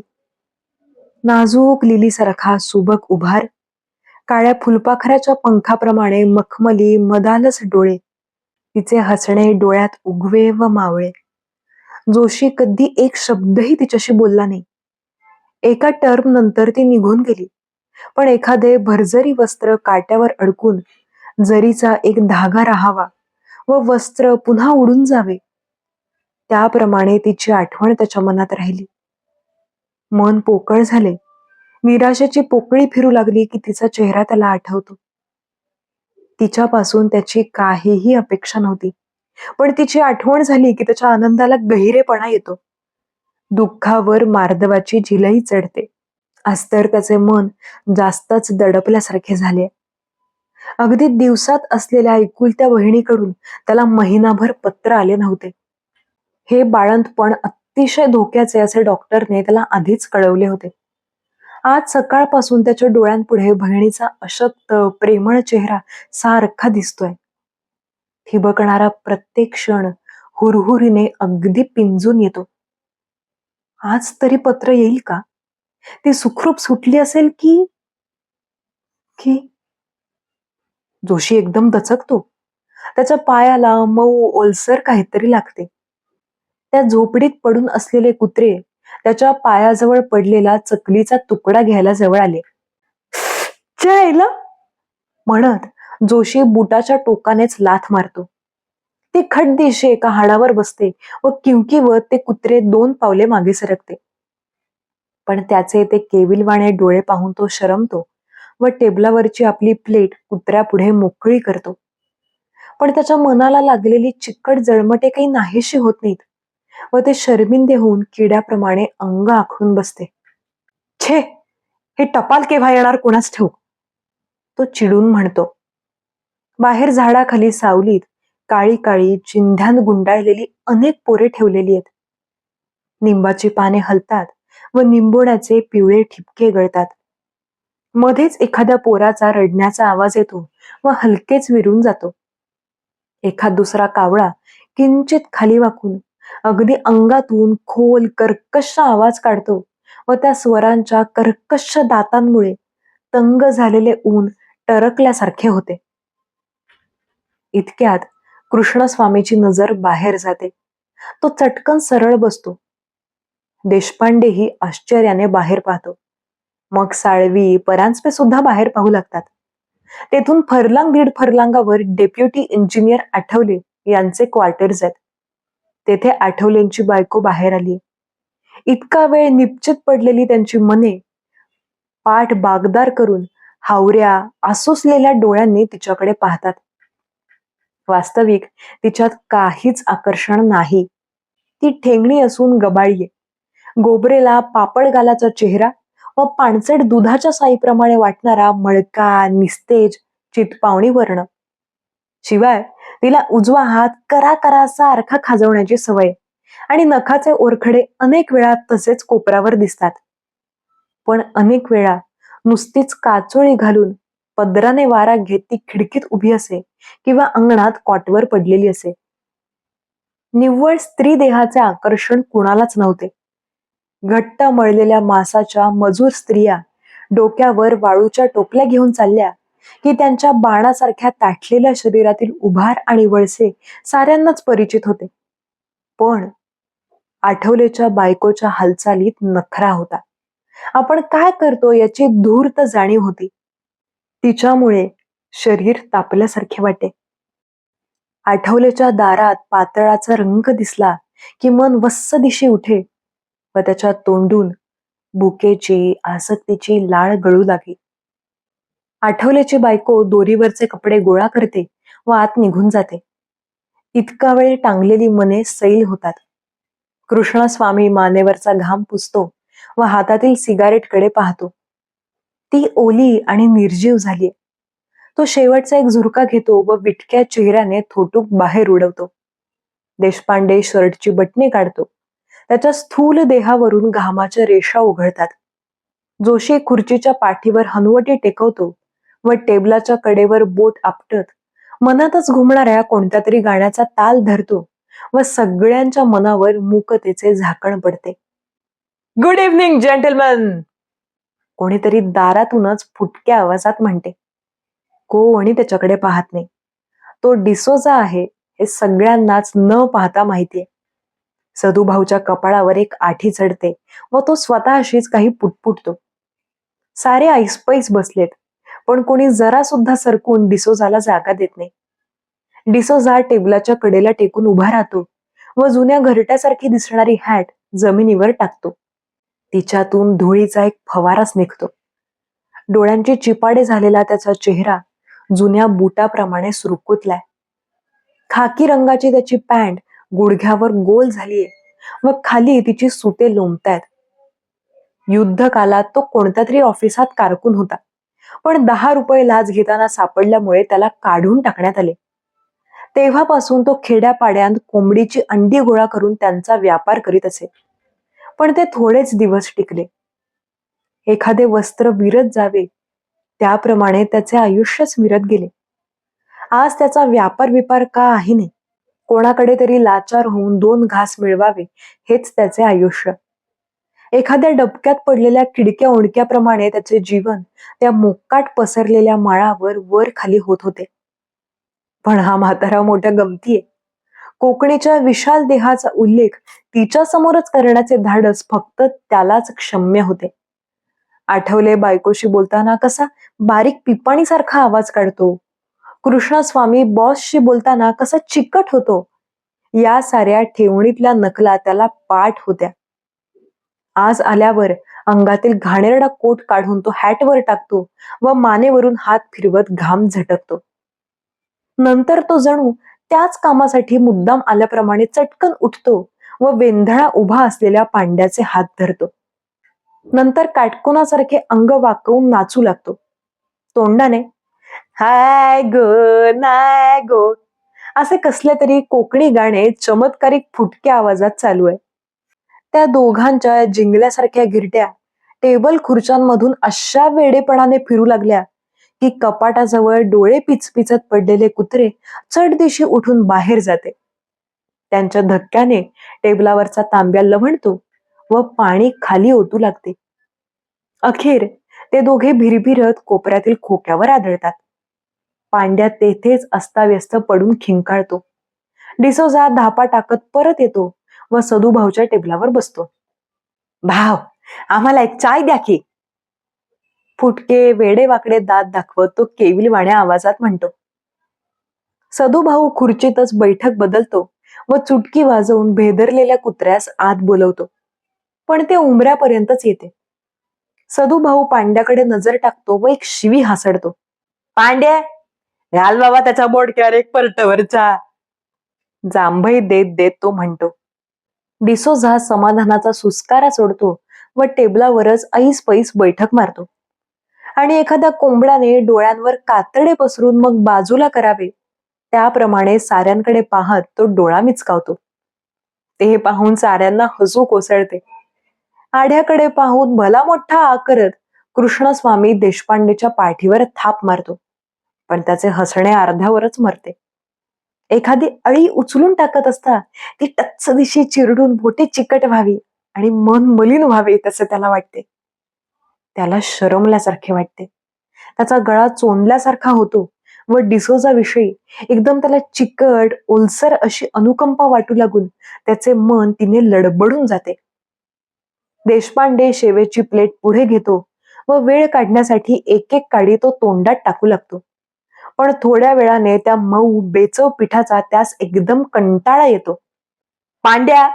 नाजूक लिलीसारखा सुबक उभार, काळ्या फुलपाखराच्या पंखाप्रमाणे मखमली मदालस डोळे, तिचे हसणे डोळ्यात उगवे व मावळे. जोशी कधी एक शब्दही तिच्याशी बोलला नाही. एका टर्म नंतर ती निघून गेली, पण एखादे भरजरी वस्त्र काट्यावर अडकून जरीचा एक धागा राहावा व वस्त्र पुन्हा उडून जावे, त्याप्रमाणे तिची आठवण त्याच्या मनात राहिली. मन पोकळ झाले. निराशेची पोकळी फिरू लागली की तिचा चेहरा त्याला आठवतो. तिच्यापासून त्याची काहीही अपेक्षा नव्हती, पण तिची आठवण झाली की त्याच्या आनंदाला गहिरेपणा येतो. दुःखावर मार्दवाची झिलही चढते. आज तर त्याचे मन जास्तच दडपल्यासारखे झाले. अगदी दिवसात असलेल्या एकुलत्या बहिणीकडून त्याला महिनाभर पत्र आले नव्हते. हे बाळंतपण अतिशय धोक्याचे असे डॉक्टरने त्याला आधीच कळवले होते. आज सकाळपासून त्याच्या डोळ्यांपुढे बहिणीचा अशक्त प्रेमळ चेहरा सारखा दिसतोय. ठिबकणारा प्रत्येक क्षण हुरहुरीने अगदी पिंजून येतो. आज तरी पत्र येईल का? ती सुखरूप सुटली असेल की की जोशी एकदम दचकतो. त्याच्या पायाला मऊ ओलसर काहीतरी लागते. त्या झोपडीत पडून असलेले कुत्रे त्याच्या पायाजवळ पडलेला चकलीचा तुकडा घ्यायला जवळ आले. "च्यायला" म्हणत जोशी बुटाच्या टोकानेच लाथ मारतो. ती खड्दिशी एका हाडावर बसते व किवकिवत ते कुत्रे 2 पावले मागे सरकते. पण त्याचे ते केविलवाणे डोळे पाहून तो शरमतो व टेबलावरची आपली प्लेट कुत्र्यापुढे मोकळी करतो. पण त्याच्या मनाला लागलेली चिकट जळमटे काही नाहीशी होत नाहीत व ते शर्मिंदे होऊन किड्याप्रमाणे अंग आखडून बसते. "छे, हे टपाल केव्हा येणार कोणास ठाऊक," तो चिडून म्हणतो. बाहेर झाडाखाली सावलीत काळी काळी चिंध्यान गुंडाळलेली अनेक पोरे ठेवलेली आहेत. निंबाची पाने हलतात व निंबोण्याचे पिवळे ठिपके गळतात. मध्येच एखाद्या पोराचा रडण्याचा आवाज येतो व हलकेच विरून जातो. एखाद दुसरा कावळा किंचित खाली वाकून अगदी अंगातून खोल कर्कश आवाज काढतो व त्या स्वरांच्या कर्कश दातांमुळे तंग झालेले ऊन टरकल्यासारखे होते. इतक्यात कृष्णस्वामीची नजर बाहेर जाते. तो चटकन सरळ बसतो. देशपांडेही आश्चर्याने बाहेर पाहतो. मग साळवी परांजपे सुद्धा बाहेर पाहू लागतात. तेथून फरलांग 1.5 फरलांगावर डेप्युटी इंजिनियर आठवले यांचे क्वार्टर्स आहेत. तेथे आठवलेंची बायको बाहेर आली. इतका वेळ निपचित पडलेली त्यांची मने पाठ बागदार करून हावऱ्या आसुसलेल्या डोळ्यांनी तिच्याकडे पाहतात. वास्तविक तिच्यात काहीच आकर्षण नाही. ती ठेंगणी असून गबाळीये. गोबरेला पापडगालाचा चेहरा व पाणचट दुधाच्या साईप्रमाणे वाटणारा मळका निस्तेज चितपावणी वर्ण. शिवाय तिला उजवा हात करा करा सारखा खाजवण्याची सवय आणि नखाचे ओरखडे अनेक वेळा तसेच कोपरावर दिसतात. पण अनेक वेळा नुसतीच काचोळी घालून पदराने वारा घेत ती खिडकीत उभी असे किंवा अंगणात कॉटवर पडलेली असे. निव्वळ स्त्री देहाचे आकर्षण कुणालाच नव्हते. घट्ट मळलेल्या मासाच्या मजूर स्त्रिया डोक्यावर वाळूच्या टोपल्या घेऊन चालल्या की त्यांच्या बाणासारख्या ताठलेल्या शरीरातील उभार आणि वळसे साऱ्यांनाच परिचित होते. पण आठवलेच्या बायकोच्या हालचालीत नखरा होता. आपण काय करतो याची धूर्त जाणीव होती. तिच्यामुळे शरीर तापल्यासारखे वाटे. आठवलेच्या दारात पातळाचा रंग दिसला की मन वस्स दिशी उठे व त्याच्या तोंडून भुकेची आसक्तीची लाळ गळू लागली. आठवलेची बायको दोरीवरचे कपडे गोळा करते व आत निघून जाते. इतका वेळ टांगलेली मने सैल होतात. कृष्णस्वामी मानेवरचा घाम पुसतो व हातातील सिगारेटकडे पाहतो. ती ओली आणि निर्जीव झाली. तो शेवटचा एक झुरका घेतो व विटक्या चेहऱ्याने थोटूक बाहेर उडवतो. देशपांडे शर्टची बटणे काढतो. त्याच्या स्थूल देहावरून घामाच्या रेषा उघडतात. जोशी खुर्चीच्या पाठीवर हनुवटी टेकवतो व टेबलाच्या कडेवर बोट आपटत मनातच घुमणाऱ्या कोणत्या तरी गाण्याचा ताल धरतो व सगळ्यांच्या मनावर मूकतेचे झाकण पडते. गुड इव्हनिंग जेंटलमन, कोणीतरी दारातूनच फुटक्या आवाजात म्हणते. कोणी त्याच्याकडे पाहत नाही. तो डिसोजा आहे हे सगळ्यांनाच न पाहता माहितीये. सदूभाऊच्या कपाळावर एक आठी चढते व तो स्वतःशीच काही पुटपुटतो. सारे ऐसपैस बसलेत, पण कोणी जरा सुद्धा सरकून डिसोजाला जागा देत नाही. डिसोजा टेबलाच्या कडेला टेकून उभा राहतो व जुन्या घरट्यासारखी दिसणारी हॅट जमिनीवर टाकतो. तिच्यातून धुळीचा एक फवाराच निघतो. डोळ्यांचे चिपाडे झालेला त्याचा चेहरा जुन्या बुटाप्रमाणे सुरकुतलाय. खाकी रंगाची त्याची पॅन्ट गुडघ्यावर गोल झालीये व खाली तिची सुते लोंबतायत. युद्ध काळात तो कोणत्या तरी ऑफिसात कारकून होता, पण 10 रुपये लाच घेताना सापडल्यामुळे त्याला काढून टाकण्यात आले. तेव्हापासून तो खेड्यापाड्यांत कोंबडीची अंडी गोळा करून त्यांचा व्यापार करीत असे. पण ते थोडेच दिवस टिकले. एखादे वस्त्र विरत जावे त्याप्रमाणे त्याचे आयुष्यच विरत गेले. आज त्याचा व्यापार विपार का आहे नाही. कोणाकडे तरी लाचार होऊन 2 घास मिळवावे हेच त्याचे आयुष्य. एखाद्या डबक्यात पडलेल्या किडक्या ओंडक्याप्रमाणे त्याचे जीवन त्या मोक्काट पसरलेल्या माळावर वर खाली होत होते. पण हा म्हातारा मोठ्या गमतीये. कोकणीच्या विशाल देहाचा उल्लेख तिच्या समोरच करण्याचे धाडस फक्त त्यालाच क्षम्य होते. आठवले बायकोशी बोलताना कसा बारीक पिपाणीसारखा आवाज काढतो. कृष्णस्वामी बॉसशी बोलताना कसा चिकट होतो. या साऱ्या ठेवणीतल्या नकला त्याला पाठ होत्या. आज आल्यावर अंगातील घाणेरडा कोट काढून तो हॅटवर टाकतो व मानेवरून हात फिरवत घाम झटकतो. नंतर तो जणू त्याच कामासाठी मुद्दाम आल्याप्रमाणे चटकन उठतो व वेंधळा उभा असलेल्या पांड्याचे हात धरतो. नंतर काटकोनासारखे अंग वाकवून नाचू लागतो. तोंडाने हाय गो नाय गो असे कसले तरी कोकणी गाणे चमत्कारिक फुटक्या आवाजात चालू आहे. त्या दोघांच्या जिंगल्यासारख्या गिरट्या टेबल खुर्च्यांमधून अशा वेडेपणाने फिरू लागल्या की कपाटाजवळ डोळे पिचपिचत पडलेले कुत्रे चटदिशी उठून बाहेर जाते. त्यांच्या धक्क्याने टेबलावरचा तांब्या लवणतो व पाणी खाली ओतू लागते. अखेर ते दोघे भिरभिरत कोपऱ्यातील खोक्यावर आदळतात. पांड्या तेथेच अस्ताव्यस्त पडून खिंकाळतो. डिसोजा धापा टाकत परत येतो व सदूभाऊच्या टेबलावर बसतो. भाव, आम्हाला एक चाय द्या की. फुटके वेडे वाकडे दात दाखवत तो केविलवाण्या आवाजात म्हणतो. सदूभाऊ खुर्चीतच बैठक बदलतो व चुटकी वाजवून भेदरलेल्या कुत्र्यास आत बोलवतो. पण ते उंबऱ्यापर्यंतच येते. सदूभाऊ पांड्याकडे नजर टाकतो व एक शिवी हासडतो. पांड्या, घाल बाबा त्याच्या बोडक्यावर एक परटवरचा. जांभई देत देत तो म्हणतो. डिसोझा समाधानाचा सुस्कारा सोडतो व टेबलावरच ऐस पैस बैठक मारतो. आणि एखाद्या कोंबड्याने डोळ्यांवर कातडे पसरून मग बाजूला करावे त्याप्रमाणे साऱ्यांकडे पाहत तो डोळा मिचकावतो. ते पाहून साऱ्यांना हसू कोसळते. आढ्याकडे पाहून भला मोठा आ करत कृष्णस्वामी देशपांडेच्या पाठीवर थाप मारतो. पण त्याचे हसणे अर्ध्यावरच मरते. एखादी अळी उचलून टाकत असता ती टच्च दिशी चिरडून बोटे चिकट व्हावी आणि मन मलिन व्हावे तसे त्याला वाटते. त्याला शरमल्यासारखे वाटते. त्याचा गळा चोंदल्यासारखा होतो व डिसोजा विषयी एकदम त्याला चिकट ओलसर अशी अनुकंपा वाटू लागून त्याचे मन तिने लडबडून जाते. देशपांडे शेवेची प्लेट पुढे घेतो व वेळ काढण्यासाठी एक एक काडी तो तोंडात टाकू लागतो. पण थोड्या वेळाने त्या मऊ बेचव पिठाचा त्यास एकदम कंटाळा येतो. पांड्या,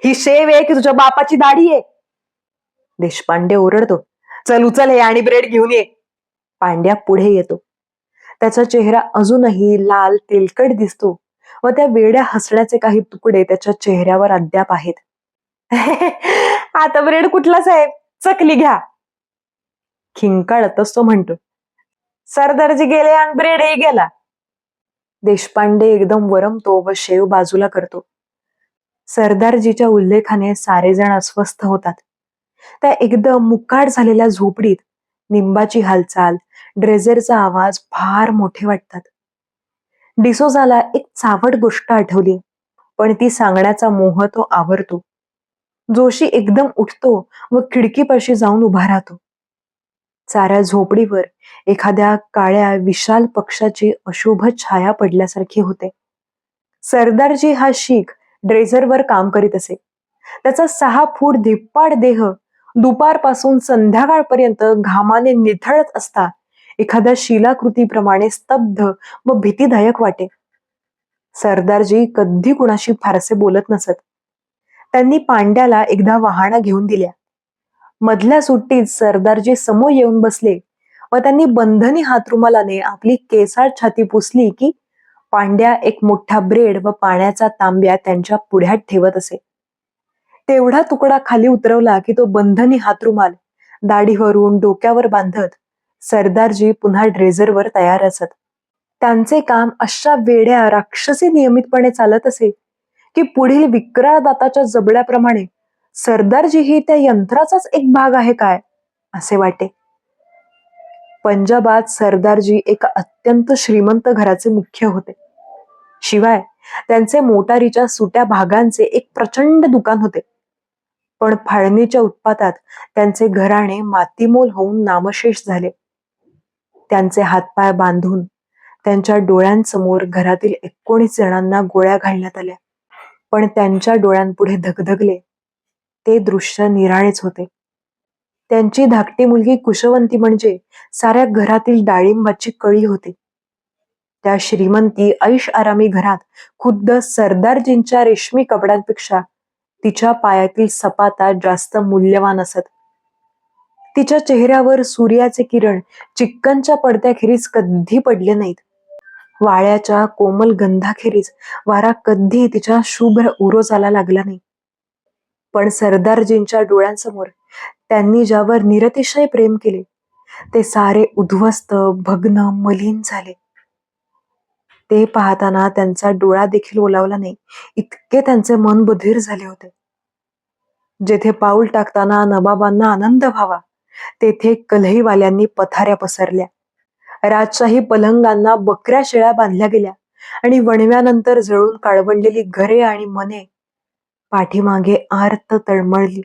ही शेव आहे की तुझ्या बापाची दाढी आहे? देशपांडे ओरडतो. चल उचल हे आणि ब्रेड घेऊन ये. पांड्या पुढे येतो. त्याचा चेहरा अजूनही लाल तेलकट दिसतो व त्या वेड्या हसण्याचे काही तुकडे त्याच्या चेहऱ्यावर अद्याप आहेत. आता ब्रेड कुठला साहेब? चकली घ्या. खिंकाळतच तो म्हणतो. सरदारजी गेले आणि ब्रेडही गेला. देशपांडे एकदम वरमतो व शेव बाजूला करतो. सरदारजीच्या उल्लेखाने सारेजण अस्वस्थ होतात. त्या एकदम मुकाट झालेल्या झोपडीत निंबाची हालचाल, ड्रेझरचा आवाज फार मोठे वाटतात. डिसोजाला एक चावट गोष्ट आठवली, पण ती सांगण्याचा मोह तो आवरतो. जोशी एकदम उठतो व खिडकीपाशी जाऊन उभा राहतो. साऱ्या झोपडीवर एखाद्या काळ्या विशाल पक्षाची अशुभ छाया पडल्यासारखी होते. सरदारजी हा शीख ड्रेझरवर काम करीत असे. त्याचा 6 फूट धिप्पाड देह दुपारपासून संध्याकाळपर्यंत घामाने निथळत असता एखाद्या शिलाकृतीप्रमाणे स्तब्ध व भीतीदायक वाटे. सरदारजी कधी कुणाशी फारसे बोलत नसत. त्यांनी पांड्याला एकदा वहाणा घेऊन दिल्या. मधल्या सुट्टीत सरदारजी समोर येऊन बसले व त्यांनी बंधनी हातरुमालाने आपली केसाळ छाती पुसली की पांड्या एक मोठा ब्रेड व पाण्याचा तांब्या त्यांच्या पुढ्यात ठेवत असे. तेवढा तुकडा खाली उतरवला की तो बंधनी हातरुमाल दाढीवरून डोक्यावर बांधत सरदारजी पुन्हा ड्रेझरवर तयार असत. त्यांचे काम अशा वेड्या राक्षसी नियमितपणे चालत असे की पुढील विक्राळ दाताच्या जबड्याप्रमाणे सरदारजी ही त्या यंत्राचाच एक भाग आहे काय असे वाटे. पंजाबात सरदारजी एका अत्यंत श्रीमंत घराचे मुख्य होते. शिवाय त्यांचे मोटारीच्या सुट्या भागांचे एक प्रचंड दुकान होते. पण फाळणीच्या उत्पातात त्यांचे घराणे मातीमोल होऊन नामशेष झाले. त्यांचे हातपाय बांधून त्यांच्या डोळ्यांसमोर घरातील 19 जणांना गोळ्या घालण्यात आल्या. पण त्यांच्या डोळ्यांपुढे धगधगले ते दृश्य निराळेच होते. त्यांची धाकटी मुलगी कुशवंती म्हणजे साऱ्या घरातील डाळिंबाची कळी होती. त्या श्रीमंती ऐश आरामी घरात खुद्द सरदारजींच्या रेशमी कपड्यांपेक्षा तिच्या पायातील सपाता जास्त मूल्यवान असत. तिच्या चेहऱ्यावर सूर्याचे किरण चिक्कनच्या पडद्याखेरीज कधी पडले नाहीत. वाळ्याच्या कोमल गंधाखेरीज वारा कधी तिच्या शुभ्र उरोजाला लागला नाही. पण सरदारजींच्या डोळ्यांसमोर त्यांनी ज्यावर निरतिशय प्रेम केले ते सारे उद्ध्वस्त, भग्न, मलिन झाले. ते पाहताना त्यांचा डोळा देखील ओलावला नाही इतके त्यांचे मन बधीर झाले होते. जेथे पाऊल टाकताना नवाबांना आनंद व्हावा तेथे कल्हेवाल्यांनी पथाऱ्या पसरल्या. राजशाही पलंगांना बकऱ्या शेळ्या बांधल्या गेल्या आणि वणव्यानंतर जळून काळवंडलेली घरे आणि मने पाठीमागे आर्त तळमळली.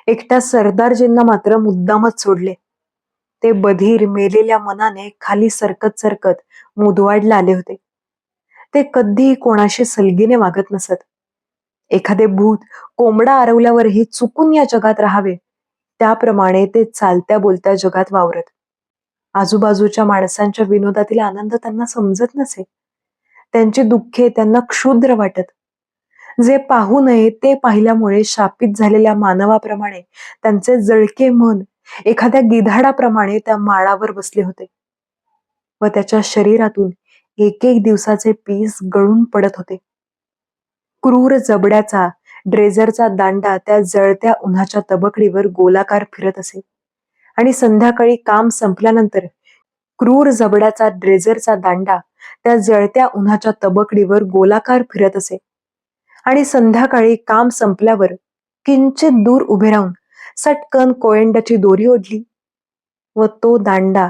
एकट्या सरदारजींना मात्र मुद्दामच सोडले. ते बधीर मेलेल्या मनाने खाली सरकत सरकत मुदवाडला आले होते. ते कधी कोणाशी सलगीने वागत नसत. एखादे भूत कोंबडा आरवल्यावरही चुकून या जगात राहावे त्याप्रमाणे ते चालत्या बोलत्या जगात वावरत. आजूबाजूच्या माणसांच्या विनोदातील आनंद त्यांना समजत नसे. त्यांची दुःखे त्यांना क्षुद्र वाटत. जे पाहू नये ते पाहिल्यामुळे शापित झालेल्या मानवाप्रमाणे त्यांचे जळके मन एखाद्या गिधाडाप्रमाणे त्या माळावर बसले होते व त्याच्या शरीरातून एक एक दिवसाचे पीस गळून पडत होते. क्रूर जबड्याचा ड्रेझरचा दांडा त्या जळत्या उन्हाच्या तबकडीवर गोलाकार फिरत असे आणि संध्याकाळी काम संपल्यानंतर क्रूर जबड्याचा ड्रेझरचा दांडा त्या जळत्या उन्हाच्या तबकडीवर गोलाकार फिरत असे आणि संध्याकाळी काम संपल्यावर किंचित दूर उभे राहून सटकन कोयंडाची दोरी ओढली व तो दांडा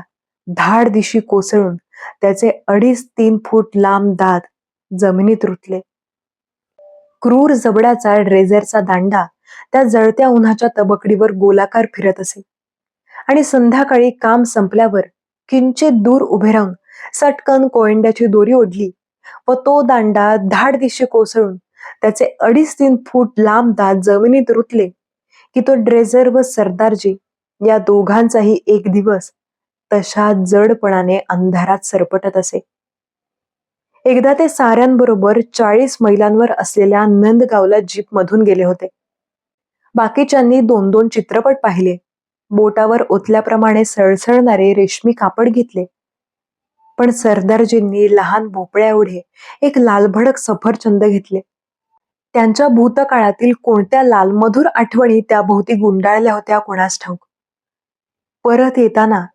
धाड दिशी कोसळून त्याचे 2.5-3 फूट लांब दात जमिनीत रुतले. क्रूर जबड्याचा ड्रेझरचा दांडा त्या जळत्या उन्हाच्या तबकडीवर गोलाकार फिरत असे आणि संध्याकाळी काम संपल्यावर किंचित दूर उभे राहून सटकन कोयंड्याची दोरी ओढली व तो दांडा धाड दिशे कोसळून त्याचे 2.5-3 फूट लांब दात जमिनीत रुतले की तो ड्रेझर व सरदारजी या दोघांचाही एक दिवस तशा जडपणाने अंधारात सरपटत असे. एकदा ते साऱ्यांबरोबर 40 मैलांवर असलेल्या नंदगावला जीपमधून गेले होते. बाकीच्यांनी 2-2 चित्रपट पाहिले, बोटावर ओतल्याप्रमाणे सळसळणारे रेशमी कापड घेतले. पण सरदारजींनी लहान भोपळ्या एवढे एक लालभडक सफरचंद घेतले. त्यांच्या भूतकाळातील कोणत्या लालमधुर आठवणी त्याभोवती गुंडाळल्या होत्या कोणास ठाऊक. परत येताना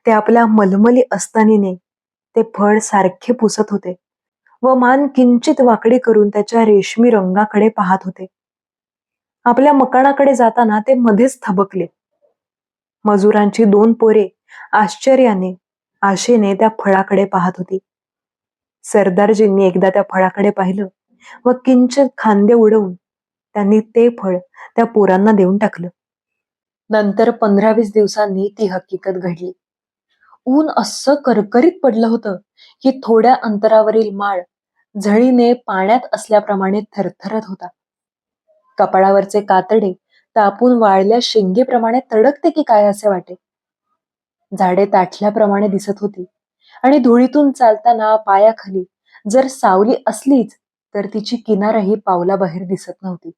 ते आपल्या मलमली अस्तानीने ते फळ सारखे पुसत होते व मान किंचित वाकडी करून त्याच्या रेशमी रंगाकडे पाहत होते. आपल्या मकाणाकडे जाताना ते मध्येच थबकले. मजुरांची 2 पोरे आश्चर्याने आशेने त्या फळाकडे पाहत होती. सरदारजींनी एकदा त्या फळाकडे पाहिलं व किंचित खांदे उडवून त्यांनी ते फळ त्या पोरांना देऊन टाकलं. नंतर 15-20 दिवसांनी ती हकीकत घडली. ऊन असं करकरीत पडलं होतं की थोड्या अंतरावरील माळ झळीने पाण्यात असल्याप्रमाणे थरथरत होता. कपाळावरचे कातडे तापून वाळल्या शेंगेप्रमाणे तडकते की काय असे वाटे. झाडे ताटल्याप्रमाणे दिसत होती आणि धुळीतून चालताना पायाखाली जर सावली असलीच तर तिची किनारही पावलाबाहेर दिसत नव्हती.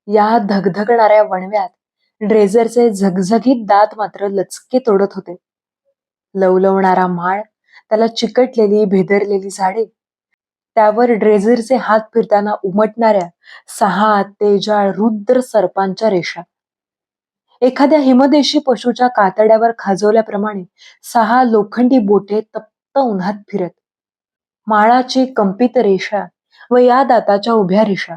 या धगधगणाऱ्या वणव्यात ड्रेझरचे झगझगीत दात मात्र लचके तोडत होते. लवलवणारा माळ, त्याला चिकटलेली भेदरलेली झाडे, त्यावर ड्रेझरचे हात फिरताना उमटणाऱ्या 6 तेजाळ रुद्र सर्पांच्या रेषा, एखाद्या हिमदेशी पशूच्या कातड्यावर खाजवल्याप्रमाणे 6 लोखंडी बोटे तप्त उन्हात फिरत, माळाची कंपित रेषा व या दाताच्या उभ्या रेषा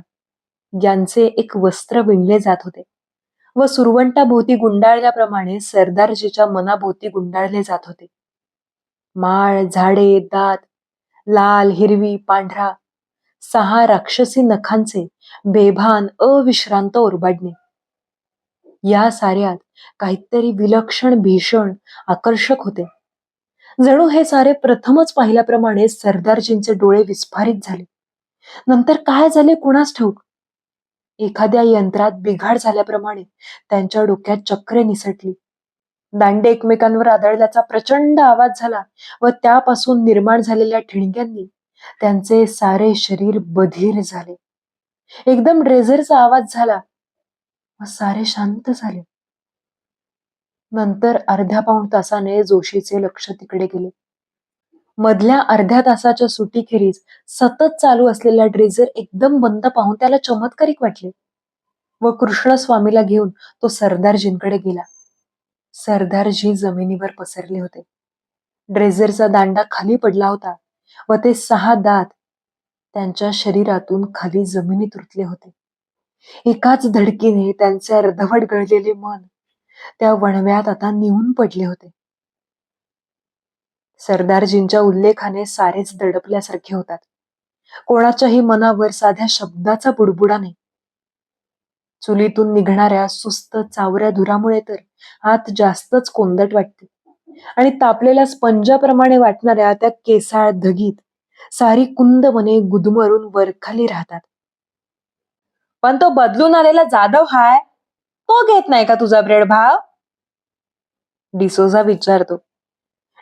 यांचे एक वस्त्र विणले जात होते व सुरवंटाभोवती गुंडाळल्याप्रमाणे सरदारजीच्या मनाभोवती गुंडाळले जात होते. माळ, झाडे, दात, लाल, हिरवी, पांढरा, 6 राक्षसी नखांचे बेभान अविश्रांत ओरबाडणे. या साऱ्यात काहीतरी विलक्षण, भीषण, आकर्षक होते. जणू हे सारे प्रथमच पाहिल्याप्रमाणे सरदारजींचे डोळे विस्फारित झाले. नंतर काय झाले कुणास ठाऊक. एखाद्या यंत्रात बिघाड झाल्याप्रमाणे त्यांच्या डोक्यात चक्रे निसटली. दांडे एकमेकांवर आदळल्याचा प्रचंड आवाज झाला व त्यापासून निर्माण झालेल्या ठिणग्यांनी त्यांचे सारे शरीर बधीर झाले. एकदम ड्रेझरचा आवाज झाला व सारे शांत झाले. नंतर अर्ध्या-पाऊण तासाने जोशीचे लक्ष तिकडे गेले. मधल्या अर्ध्या तासाच्या सुटीखेरीज सतत चालू असलेला ड्रेझर एकदम बंद पाहून त्याला चमत्कारिक वाटले व कृष्णस्वामीला घेऊन तो सरदारजींकडे गेला. सरदारजी जमिनीवर पसरले होते. ड्रेझरचा दांडा खाली पडला होता व ते 6 दात त्यांच्या शरीरातून खाली जमिनीत रुतले होते. एकाच धडकीने त्यांचे अर्धवट गळलेले मन त्या वणव्यात आता निवून पडले होते. सरदारजींच्या उल्लेखाने सारेच दडपल्यासारखे होतात. कोणाच्याही मनावर साध्या शब्दाचा बुडबुडा नाही. चुलीतून निघणाऱ्या सुस्त चावऱ्या धुरामुळे तर आत जास्तच कोंदट वाटते आणि तापलेल्या स्पंजाप्रमाणे वाटणाऱ्या त्या केसाळ धगीत सारी कुंद मने गुदमरून वरखाली राहतात. पण तो बदलून आलेला जाधव हाय, तो घेत नाही का तुझा ब्रेड भाव? डिसोजा विचारतो.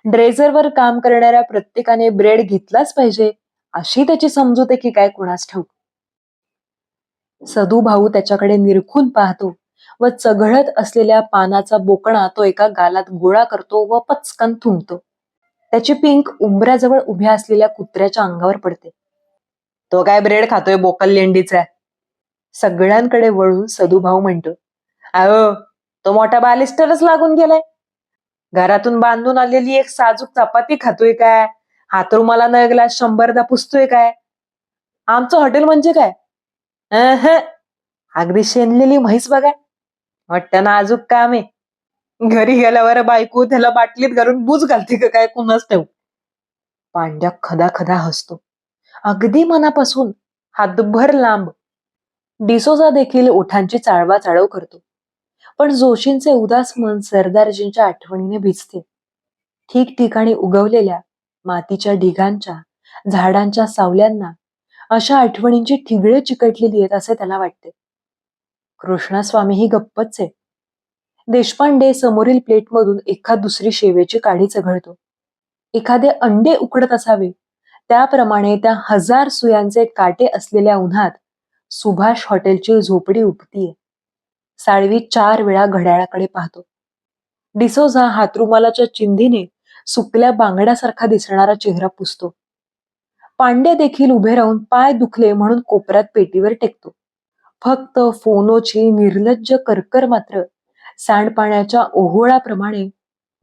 ड्रेझरवर काम करणाऱ्या प्रत्येकाने ब्रेड घेतलाच पाहिजे अशी त्याची समजूत आहे की काय कुणास ठाऊक. सदू भाऊ त्याच्याकडे निरखून पाहतो व चघळत असलेल्या पानाचा बोकणा तो एका गालात गोळा करतो व पचकन थुंकतो. त्याची पिंक उंबऱ्याजवळ उभ्या असलेल्या कुत्र्याच्या अंगावर पडते. तो काय ब्रेड खातोय बोकल लेंडीचा? सगळ्यांकडे वळून सदू भाऊ म्हणतो. अहो, तो मोठा बालिस्टरच लागून गेलाय. घरातून बांधून आलेली एक साजूक चपाती खातोय काय? हातरुमाला न ग्लास 100दा पुसतोय काय? आमचं हॉटेल म्हणजे काय? अगदी शेणलेली म्हैस बघा. वाटतं नाजूक काम आहे. घरी गेल्यावर बायको त्याला बाटलीत घालून बूज घालते का काय कुणास ठाऊक. पांड्या खदा खदा हसतो, अगदी मनापासून, हातभर लांब. डिसोजा देखील ओठांची चाळवाचाळव करतो. पण जोशींचे उदास मन सरदारजींच्या आठवणीने भिजते. ठिकठिकाणी उगवलेल्या मातीच्या ढिगांच्या, झाडांच्या सावल्यांना अशा आठवणींची ठिगळे चिकटलेली आहेत असे त्याला वाटते. कृष्णस्वामीही गप्पच आहे. देशपांडे समोरील प्लेटमधून एखाद दुसरी शेवेची काडी चघळतो. एखादे अंडे उकडत असावे त्याप्रमाणे त्या 1000 सुयांचे काटे असलेल्या उन्हात सुभाष हॉटेलची झोपडी उठतीये. साळवी 4 वेळा घड्याळाकडे पाहतो. डिसोझा हातरुमालाच्या चिंधीने सुकल्या बांगड्यासारखा दिसणारा चेहरा पुसतो. पांड्या देखील उभे राहून पाय दुखले म्हणून कोपऱ्यात पेटीवर टेकतो. फक्त फोनोची निर्लज्ज करकर मात्र सांडपाण्याच्या ओहोळाप्रमाणे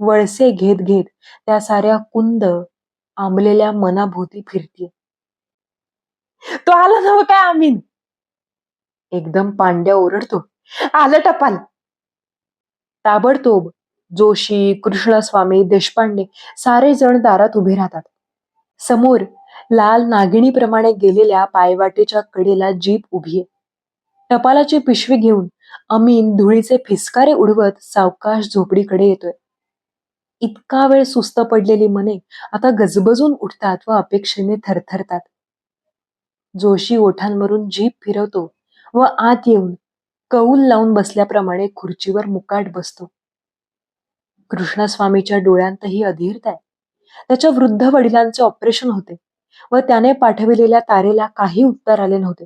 वळसे घेत घेत त्या साऱ्या कुंद आंबलेल्या मनाभोवती फिरतीये. तो आला नव काय आमीन? एकदम पांड्या ओरडतो. आलं टपाल. ताबडतोब जोशी, कृष्णस्वामी, देशपांडे सारे जण दारात उभे राहतात. समोर लाल नागिणीप्रमाणे गेलेल्या पायवाटेच्या कडेला जीप उभी आहे. टपालाची पिशवी घेऊन अमीन धुळीचे फिसकारे उडवत सावकाश झोपडीकडे येतोय. इतका वेळ सुस्त पडलेली मने आता गजबजून उठतात व अपेक्षेने थरथरतात. जोशी ओठांवरून जीप फिरवतो व आत येऊन कौल लावून बसल्याप्रमाणे खुर्चीवर मुकाट बसतो. कृष्णस्वामीच्या डोळ्यांतही अधीरता आहे. त्याच्या वृद्ध वडिलांचे ऑपरेशन होते व त्याने पाठविलेल्या तारेला काही उत्तर आले नव्हते.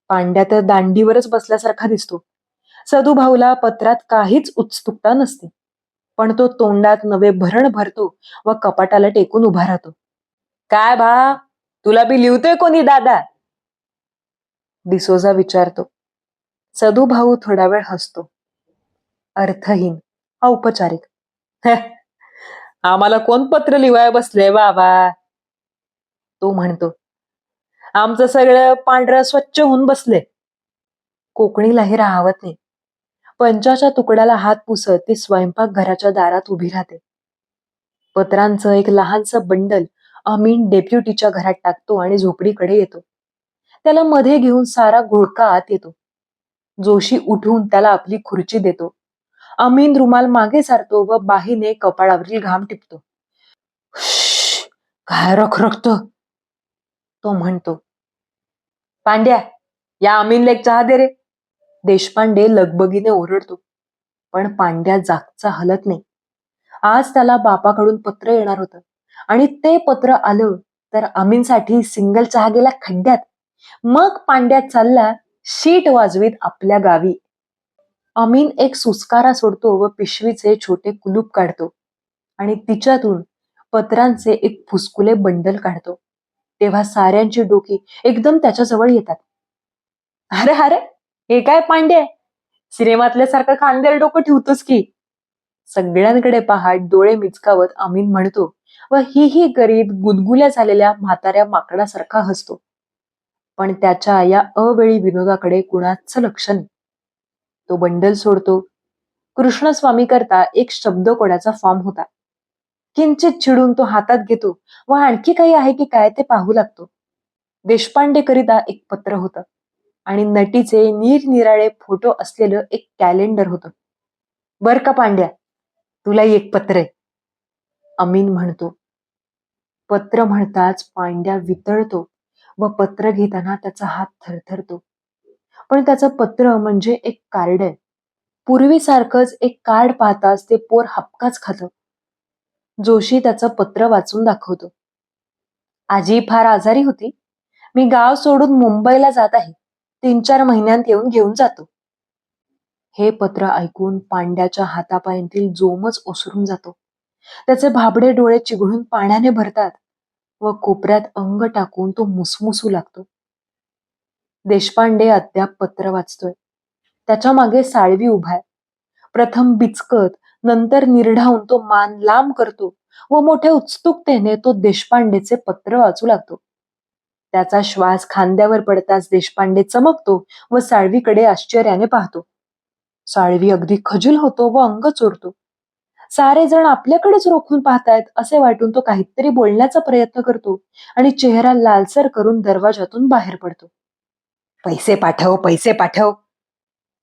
पांड्या तर दांडीवरच बसल्यासारखा दिसतो. सदुभाऊला पत्रात काहीच उत्सुकता नसते, पण तो तोंडात नवे भरण भरतो व कपाटाला टेकून उभा राहतो. काय भा, तुला बी लिहतोय कोणी दादा? डिसोजा विचारतो. सदुभाऊ थोडा वेळ हसतो. अर्थहीन, औपचारिक. आम्हाला कोण पत्र लिवाय बसले बाबा? तो म्हणतो. आमचं सगळं पांढरं स्वच्छ होऊन बसले. कोकणीलाही राहावत नाही. पंचाच्या तुकड्याला हात पुसत ती स्वयंपाकघराच्या दारात उभी राहते. पत्रांचं एक लहानसं बंडल अमीन डेप्युटीच्या घरात टाकतो आणि झोपडीकडे येतो. त्याला मध्ये घेऊन सारा घोळका आत येतो. जोशी उठून त्याला आपली खुर्ची देतो. अमीन रुमाल मागे सारतो व बाहीने कपाळावरील घाम टिपतो. काय रखरखतो, तो म्हणतो. पांड्या, या अमीनला एक चहा दे रे. देशपांडे लगबगीने ओरडतो, पण पांड्या जागचा हलत नाही. आज त्याला बापाकडून पत्र येणार होतं आणि ते पत्र आलं तर अमीनसाठी सिंगल चहा गेला खड्ड्यात. मग पांड्या चालला शीट वाजवीत आपल्या गावी. अमीन एक सुस्कारा सोडतो व पिशवीचे छोटे कुलूप काढतो आणि तिच्यातून पत्रांचे एक फुसकुले बंडल काढतो. तेव्हा साऱ्यांची डोकी एकदम त्याच्याजवळ येतात. अरे अरे, हे काय पांड्या, सिनेमातल्यासारखं खांद्यावर डोकं ठेवतोस की? सगळ्यांकडे पाहत डोळे मिचकावत अमीन म्हणतो व ही करीत गुदगुल्या झालेल्या म्हाताऱ्या माकडासारखा हसतो. पण त्याच्या या अवेळी विनोदाकडे कुणाच लक्ष नाही. तो बंडल सोडतो. कृष्णस्वामी करता एक शब्दकोड्याचा फॉर्म होता. किंचित चिडून तो हातात घेतो व आणखी काही आहे की काय ते पाहू लागतो. देशपांडे करिता एक पत्र होतं आणि नटीचे निरनिराळे फोटो असलेलं एक कॅलेंडर होतं. बर का पांड्या, तुलाही एक पत्र आहे, अमीन म्हणतो. पत्र म्हणताच पांड्या वितळतो व पत्र घेताना त्याचा हात थरथरतो. पण त्याचं पत्र म्हणजे एक कार्ड आहे. पूर्वीसारखंच एक कार्ड पाहताच ते पोर हपकाच खातं. जोशी त्याचं पत्र वाचून दाखवतो. आजी फार आजारी होती. मी गाव सोडून मुंबईला जात आहे. 3-4 महिन्यांत येऊन घेऊन जातो. हे पत्र ऐकून पांड्याच्या हातापायांतील जोमच ओसरून जातो. त्याचे भाबडे डोळे चिघळून पाण्याने भरतात व कोपऱ्यात अंग टाकून तो मुसमुसू लागतो. देशपांडे अद्याप पत्र वाचतोय. त्याच्या मागे साळवी उभाय. प्रथम बिचकत, नंतर निर्ढावून तो मान लांब करतो व मोठ्या उत्सुकतेने तो देशपांडेचे पत्र वाचू लागतो. त्याचा श्वास खांद्यावर पडताच देशपांडे चमकतो व साळवीकडे आश्चर्याने पाहतो. साळवी अगदी खजील होतो व अंग चोरतो. सारे जण आपल्याकडेच रोखून पाहतायत असे वाटून तो काहीतरी बोलण्याचा प्रयत्न करतो आणि चेहरा लालसर करून दरवाजातून बाहेर पडतो. पैसे पाठव, पैसे पाठव.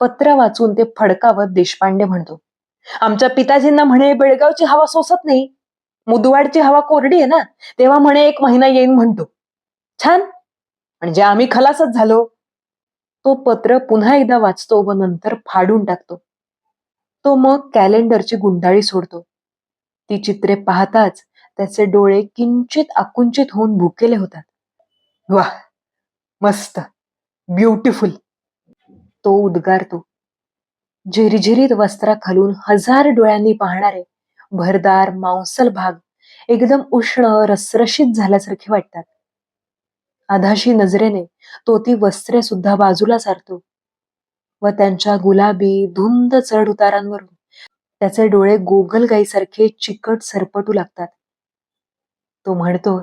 पत्र वाचून ते फडकावत देशपांडे म्हणतो. आमच्या पिताजींना म्हणे बेळगावची हवा सोसत नाही. मुदवाडची हवा कोरडी आहे ना, तेव्हा म्हणे 1 महिना येईन म्हणतो. छान, म्हणजे आम्ही खलासच झालो. तो पत्र पुन्हा एकदा वाचतो व नंतर फाडून टाकतो. तो मग कॅलेंडरची गुंडाळी सोडतो. ती चित्रे पाहताच त्याचे डोळे किंचित आकुंचित होऊन भुकेले होतात. वाह, मस्त, ब्युटिफुल, तो उद्गारतो. झिरझिरीत वस्त्राखालून हजार डोळ्यांनी पाहणारे भरदार मांसल भाग एकदम उष्ण रसरशीत झाल्यासारखे वाटतात. अधाशी नजरेने तो ती वस्त्रे सुद्धा बाजूला सारतो व त्यांच्या गुलाबी धुंद चढ उतारांवरून त्याचे डोळे गोगलगाईसारखे चिकट सरपटू लागतात. तो म्हणतो,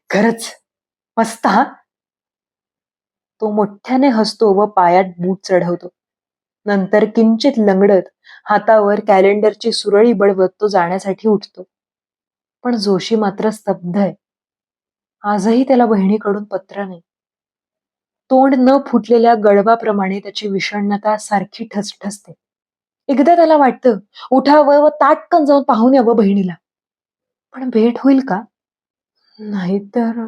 खरंच मस्त हा. तो मोठ्याने हसतो व पायात बूट चढवतो. नंतर किंचित लंगडत हातावर कॅलेंडरची सुरळी बळवत तो जाण्यासाठी उठतो. पण जोशी मात्र स्तब्ध आहे. आजही त्याला बहिणीकडून पत्र नाही. तोंड न फुटलेल्या गळवाप्रमाणे त्याची विषण्णता सारखी ठसठसते. एकदा त्याला वाटतं उठावं व ताटकन जाऊन पाहून यावं बहिणीला. पण भेट होईल का? नाहीतर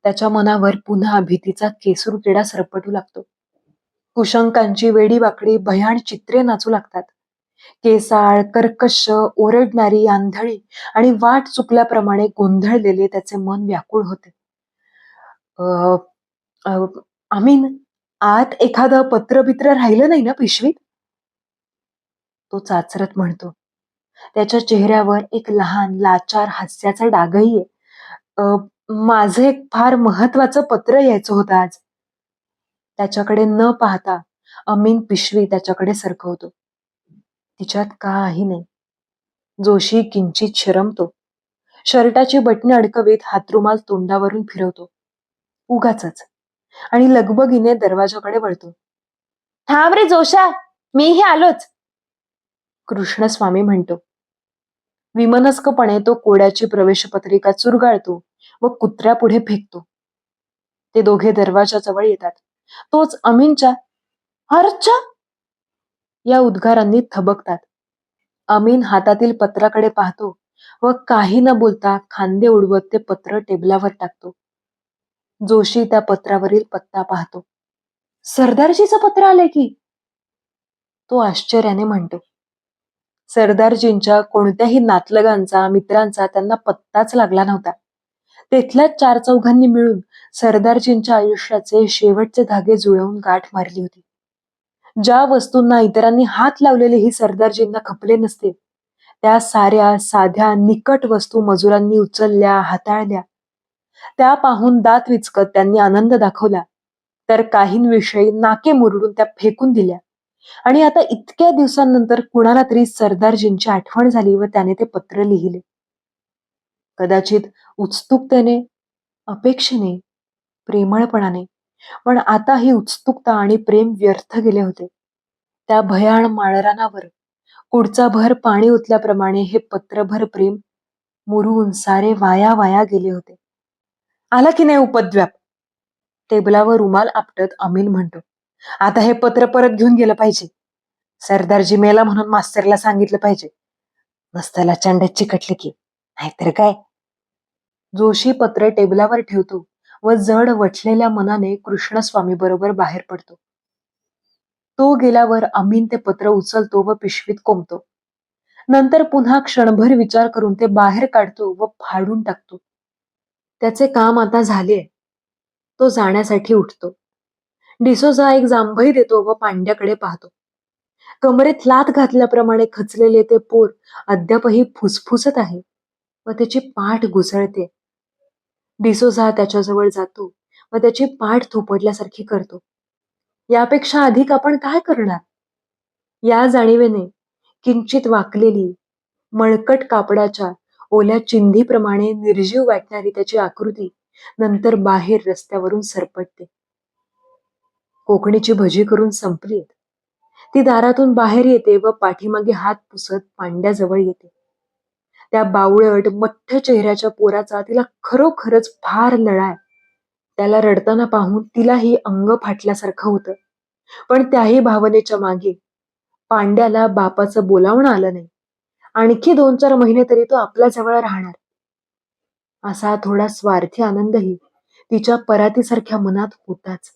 त्याच्या मनावर पुन्हा भीतीचा केसूरकिडा सरपटू लागतो. कुशंकांची वेडी वाकडी भयाण चित्रे नाचू लागतात. केसाळ, कर्कश, ओरडणारी, आंधळी आणि वाट चुकल्याप्रमाणे गोंधळलेले त्याचे मन व्याकुळ होते. अ, अ, आमीन, आत एखादं पत्र-बित्र राहिलं नाही ना पिशवीत? तो चाचरत म्हणतो. त्याच्या चेहऱ्यावर एक लहान लाचार हास्याचा डागही आहे. अ, माझं एक फार महत्वाचं पत्र यायचं होतं आज. त्याच्याकडे न पाहता अमीन पिशवी त्याच्याकडे सरकवतो. तिच्यात काही नाही. जोशी किंचित शरमतो. शर्टाची बटणे अडकवीत हातरुमाल तोंडावरून फिरवतो. उगाचच. आणि लगबगीने दरवाजाकडे वळतो. थांब रे जोशा, मीही आलोच, कृष्णस्वामी म्हणतो. विमनस्कपणे तो कोड्याची प्रवेशपत्रिका चुरगाळतो व कुत्र्यापुढे फेकतो. ते दोघे दरवाजाजवळ येतात. तोच अमीनच्या "अर्च्या" या उद्गारांनी थबकतात. अमीन हातातील पत्राकडे पाहतो व काही न बोलता खांदे उडवत ते पत्र टेबलावर टाकतो. जोशी त्या पत्रावरील पत्ता पाहतो. सरदारजीचं पत्र आलंय की, तो आश्चर्याने म्हणतो. सरदारजींच्या कोणत्याही नातलगांचा मित्रांचा त्यांना पत्ताच लागला नव्हता. तिथल्याच 4-4 मिळून सरदारजींच्या आयुष्याचे शेवटचे धागे जुळवून गाठ मारली होती. ज्या वस्तूंना इतरांनी हात लावलेलेही सरदारजींना खपले नसते, त्या साऱ्या साध्या निकट वस्तू मजुरांनी उचलल्या, हाताळल्या. त्या पाहून दात विचकत त्यांनी आनंद दाखवला, तर काहींविषयी नाके मुरडून त्या फेकून दिल्या. आणि आता इतक्या दिवसांनंतर कुणाला तरी सरदारजींची आठवण झाली व त्याने ते पत्र लिहिले. कदाचित उत्सुकतेने, अपेक्षेने, प्रेमळपणाने, पण आता ही उत्सुकता आणि प्रेम व्यर्थ गेले होते. त्या भयाण माळरानावर कुडचा भर पाणी ओतल्याप्रमाणे हे पत्रभर प्रेम मुरून सारे वाया वाया गेले होते. आला की नाही उपद्व्याप? टेबलावर रुमाल आपटत अमीन म्हणतो. आता हे पत्र परत घेऊन गेलं पाहिजे. सरदारजी मेला म्हणून मास्तरला सांगितलं पाहिजे. नसताला चांड्यात चिकटले की, नाहीतर काय. जोशी पत्र टेबलावर ठेवतो व जड वठलेल्या मनाने कृष्णस्वामी बरोबर बाहेर पडतो. तो गेल्यावर अमीन ते पत्र उचलतो व पिशवीत कोंबतो. नंतर पुन्हा क्षणभर विचार करून ते बाहेर काढतो व फाडून टाकतो. त्याचे काम आता झाले. तो जाण्यासाठी उठतो. डिसोजा एक जांभई देतो व पांड्याकडे पाहतो. कमरेत लाथ घातल्याप्रमाणे खचलेले ते पोर अद्यापही फुसफुसत आहे व त्याची पाठ घुसळते. डिसोजा त्याच्याजवळ जातो व त्याची पाठ थोपटल्यासारखी करतो. यापेक्षा अधिक आपण काय करणार? या जाणीवेने किंचित वाकलेली, मळकट कापडाच्या ओल्या चिंधीप्रमाणे निर्जीव वाटणारी त्याची आकृती नंतर बाहेर रस्त्यावरून सरपटते. कोकणीची भजी करून संपलीत. ती दारातून बाहेर येते व पाठीमागे हात पुसत पांड्याजवळ येते. त्या बावळट मठ्ठ चेहऱ्याच्या पोराचा तिला खरोखरच फार लळा आहे. त्याला रडताना पाहून तिलाही अंग फाटल्यासारखं होतं. पण त्याही भावनेच्या मागे पांड्याला बापाचं बोलावणं आलं नाही आणखी 2-4 महिने तरी तो आपल्या जवळ राहणार. असा थोडा स्वार्थी आनंदही तिच्या परातीसारख्या मनात होताच.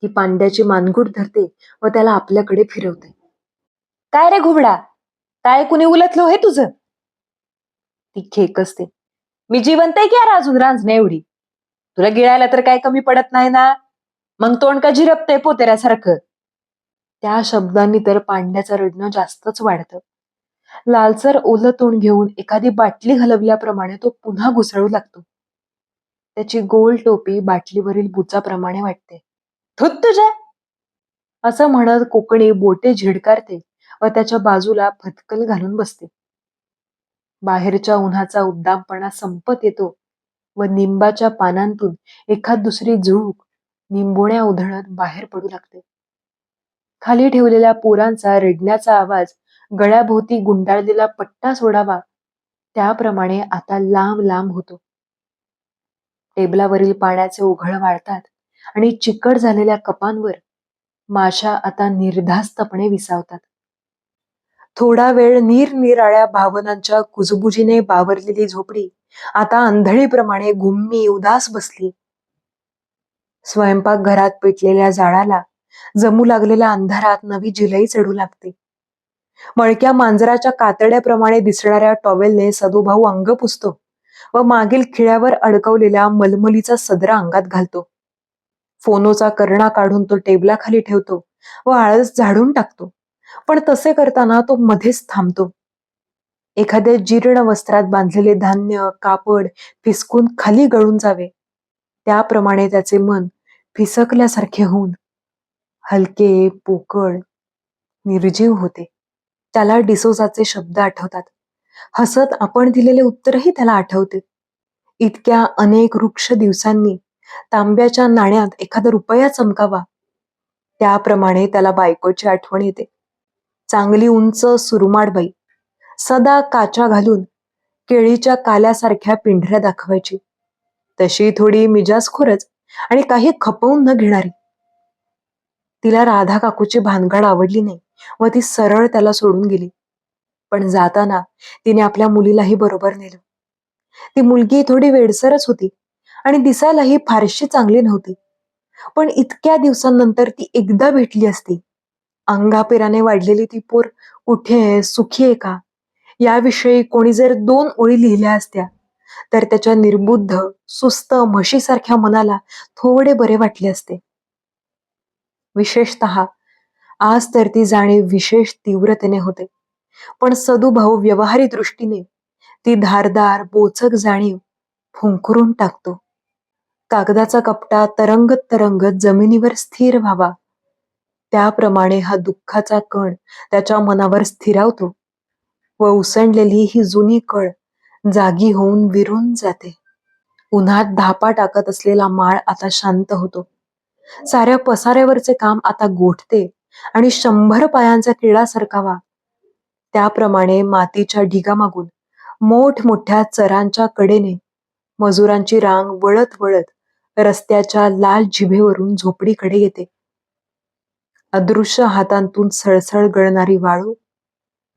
ती पांड्याची मानगूट धरते व त्याला आपल्याकडे फिरवते. काय रे घुबडा, काय कुणी उलटलो हे तुझं? ती खेकसते. मी जिवंत आहे की यार अजून रांजण्या एवढी. तुला गिळायला तर काय कमी पडत नाही ना, मग तोंड का झिरपतंय पोतेऱ्यासारखं? त्या शब्दांनी तर पांड्याचं रडणं जास्तच वाढतं. लालसर ओलं तोंड घेऊन एखादी बाटली हलवल्याप्रमाणे तो पुन्हा घुसळू लागतो. त्याची गोल टोपी बाटलीवरील बुचाप्रमाणे वाटते. धुत तुझ्या, असं म्हणत कोकणी बोटे झिडकारते व त्याच्या बाजूला फतकल घालून बसते. बाहेरच्या उन्हाचा उद्दामपणा संपत येतो व निंबाच्या पानांतून एखाद दुसरी झुळूक निंबोण्या उधळत बाहेर पडू लागते. खाली ठेवलेल्या पोरांचा रडण्याचा आवाज गळ्याभोवती गुंडाळलेला पट्टा सोडावा त्याप्रमाणे आता लांब लांब होतो. टेबलावरील पाण्याचे ओघळ वाळतात आणि चिकट झालेल्या कपांवर माशा आता निर्धास्तपणे विसावतात. थोडा वेळ निरनिराळ्या भावनांच्या कुजबुजीने बावरलेली झोपडी आता अंधळीप्रमाणे गुम्मी उदास बसली. स्वयंपाकघरात पेटलेल्या जाळाला जमू लागलेल्या अंधारात नवी जिलई चढू लागते. मळक्या मांजराच्या कातड्याप्रमाणे दिसणाऱ्या टॉवेलने सदुभाऊ अंग पुसतो व मागील खिळ्यावर अडकवलेल्या मलमलीचा सदरा अंगात घालतो. फोनोचा कर्णा काढून तो टेबलाखाली ठेवतो व आळस झाडून टाकतो. पण तसे करताना तो मध्येच थांबतो. एखाद्या जीर्ण वस्त्रात बांधलेले धान्य कापड फिसकून खाली गळून जावे त्याप्रमाणे त्याचे मन फिसकल्यासारखे होऊन हलके पोकळ निर्जीव होते. त्याला डिसोजाचे शब्द आठवतात. हसत आपण दिलेले उत्तरही त्याला आठवते. इतक्या अनेक वृक्ष दिवसांनी तांब्याच्या नाण्यात एखादा रुपया चमकावा त्याप्रमाणे त्याला बायकोची आठवण येते. चांगली उंच सुरुमाड बाई, सदा काचा घालून केळीच्या काल्यासारख्या पिंढऱ्या दाखवायची. तशी थोडी मिजाजखोरच आणि काही खपवून न घेणारी. तिला राधा काकूची भानगड आवडली नाही व ती सरळ त्याला सोडून गेली. पण जाताना तिने आपल्या मुलीलाही बरोबर नेलं. ती मुलगी थोडी वेडसरच होती आणि दिसायलाही फारशी चांगली नव्हती. पण इतक्या दिवसांनंतर ती एकदा भेटली असती. अंगापेराने वाढलेली ती पोर कुठे आहे, सुखी आहे का, याविषयी कोणी जर 2 ओळी लिहिल्या असत्या तर त्याच्या निर्बुद्ध सुस्त म्हशीसारख्या मनाला थोडे बरे वाटले असते. विशेषतः आज तर ती जाणीव विशेष तीव्रतेने होते. पण सदुभाऊ व्यवहारी दृष्टीने ती धारदार बोचक जाणीव फुंकरून टाकतो. कागदाचा कपटा तरंगत तरंगत जमिनीवर स्थिर व्हावा त्याप्रमाणे हा दुःखाचा कण त्याच्या मनावर स्थिरावतो व उसणलेली ही जुनी कळ जागी होऊन विरून जाते. उन्हात धापा टाकत असलेला माळ आता शांत होतो. साऱ्या पसाऱ्यावरचे काम आता गोठते आणि 100 पायांचा किळा सरकावा त्याप्रमाणे मातीच्या ढिगामागून मोठमोठ्या चरांच्या कडेने मजुरांची रांग वळत वळत रस्त्याच्या लाल जिभेवरून झोपडीकडे येते. अदृश्य हातांतून सळसळ गळणारी वाळू,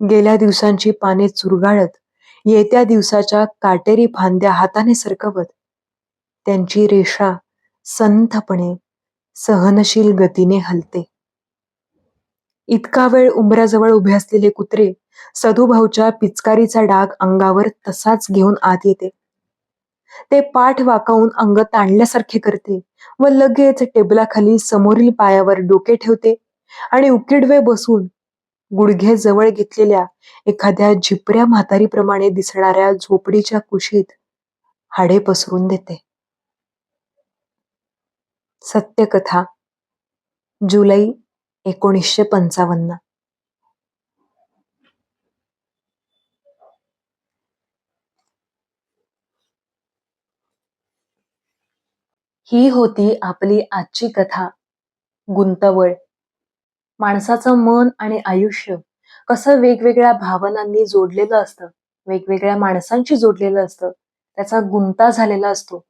गेल्या दिवसांची पाने चुरगाळत येत्या दिवसाच्या काटेरी फांद्या हाताने सरकवत त्यांची रेषा संथपणे सहनशील गतीने हलते. इतका वेळ उंबऱ्याजवळ उभे असलेले कुत्रे सदुभाऊच्या पिचकारीचा डाग अंगावर तसाच घेऊन आत येते. ते पाठ वाकावून अंग ताणल्यासारखे करते व लगेच टेबलाखाली समोरील पायावर डोके ठेवते आणि उकिडवे बसून गुडघे जवळ घेतलेल्या एखाद्या झिपऱ्या म्हातारीप्रमाणे दिसणाऱ्या झोपडीच्या कुशीत हाडे पसरून देते. सत्यकथा, जुलै 1955. ही होती आपली आजची कथा. गुंतवळ. माणसाचं मन आणि आयुष्य कसं वेगवेगळ्या भावनांनी जोडलेलं असतं, वेगवेगळ्या माणसांशी जोडलेलं असतं, त्याचा गुंता झालेला असतो.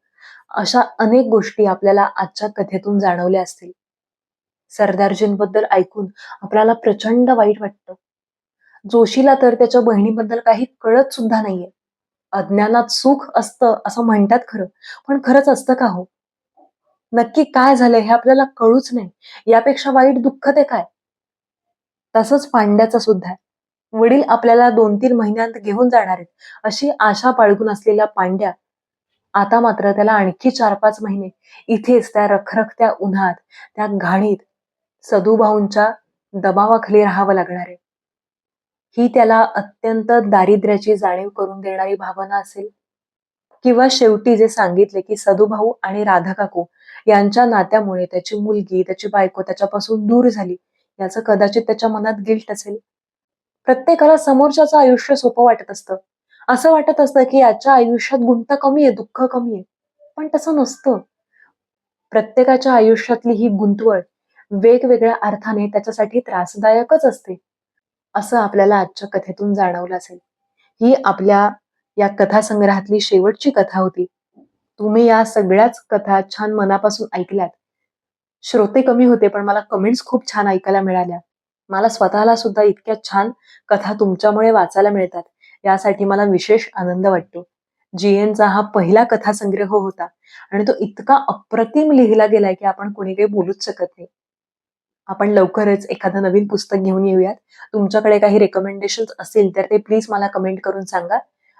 अशा अनेक गोष्टी आपल्याला आजच्या कथेतून जाणवल्या असतील. सरदारजींबद्दल ऐकून आपल्याला प्रचंड वाईट वाटतं. जोशीला तर त्याच्या बहिणीबद्दल काही कळत सुद्धा नाहीये. अज्ञानात सुख असतं असं म्हणतात खरं, पण खरंच असतं का हो? नक्की काय झालंय हे आपल्याला कळूच नाही. यापेक्षा वाईट दुःख ते काय? तसंच पांड्याचं सुद्धा आहे. वडील आपल्याला 2-3 महिन्यात घेऊन जाणार आहेत, अशी आशा बाळगून असलेल्या पांड्या आता मात्र त्याला आणखी 4-5 महिने इथेच त्या रखरखत्या उन्हात, त्या घाणीत सदुभाऊंच्या दबावाखाली राहावं लागणार आहे. ही त्याला अत्यंत दारिद्र्याची जाणीव करून देणारी भावना असेल. किंवा शेवटी जे सांगितले, की सदुभाऊ आणि राधा काकू यांच्या नात्यामुळे त्याची मुलगी, त्याची बायको त्याच्यापासून दूर झाली, याचं कदाचित त्याच्या मनात गिल्ट असेल. प्रत्येकाला समोरच्याचं आयुष्य सोपं वाटत असतं. असं वाटत असतं, की याच्या आयुष्यात गुंता कमी आहे, दुःख कमी आहे. पण तसं नसतं. प्रत्येकाच्या आयुष्यातली ही गुंतवण वेगवेगळ्या अर्थाने त्याच्यासाठी त्रासदायकच असते. असं आपल्याला आजच्या कथेतून जाणवलं असेल. ही आपल्या या कथासंग्रहातली शेवटची कथा होती. तुम्ही या सगळ्याच कथा छान मनापासून ऐकल्यात. श्रोते कमी होते, पण मला कमेंट्स खूप छान ऐकायला मिळाल्या. मला स्वतःला सुद्धा इतक्या छान कथा तुमच्यामुळे वाचायला मिळतात. यासाठी मला विशेष आनंद वाटतो. जीएनचा हा पहिला कथासंग्रह होता आणि तो इतका अप्रतिम लिहिला गेलाय, की आपण कोणी काही बोलूच शकत नाही. आपण लवकरच एखादं नवीन पुस्तक घेऊन येऊयात. तुमच्याकडे काही रिकमेंडेशन्स असतील तर ते प्लीज मला कमेंट करून सांगा.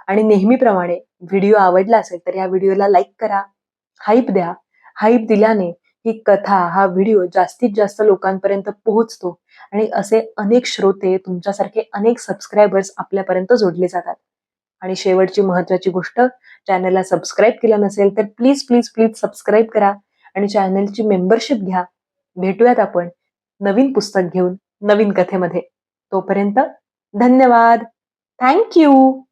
आणि नेहमीप्रमाणे व्हिडिओ आवडला असेल तर या व्हिडिओला लाईक करा, हाईप द्या. हाईप दिल्याने ही कथा, हा व्हिडिओ जास्तीत जास्त लोकांपर्यंत पोहोचतो आणि असे अनेक श्रोते, तुमच्यासारखे अनेक सबस्क्रायबर्स आपल्यापर्यंत जोडले जातात. आणि शेवटची महत्वाची गोष्ट, चॅनलला सबस्क्राईब केलं नसेल तर प्लीज, प्लीज, प्लीज सबस्क्राईब करा आणि चॅनलची मेंबरशिप घ्या. भेटूयात आपण नवीन पुस्तक घेऊन, नवीन कथेमध्ये. तोपर्यंत धन्यवाद. Thank you.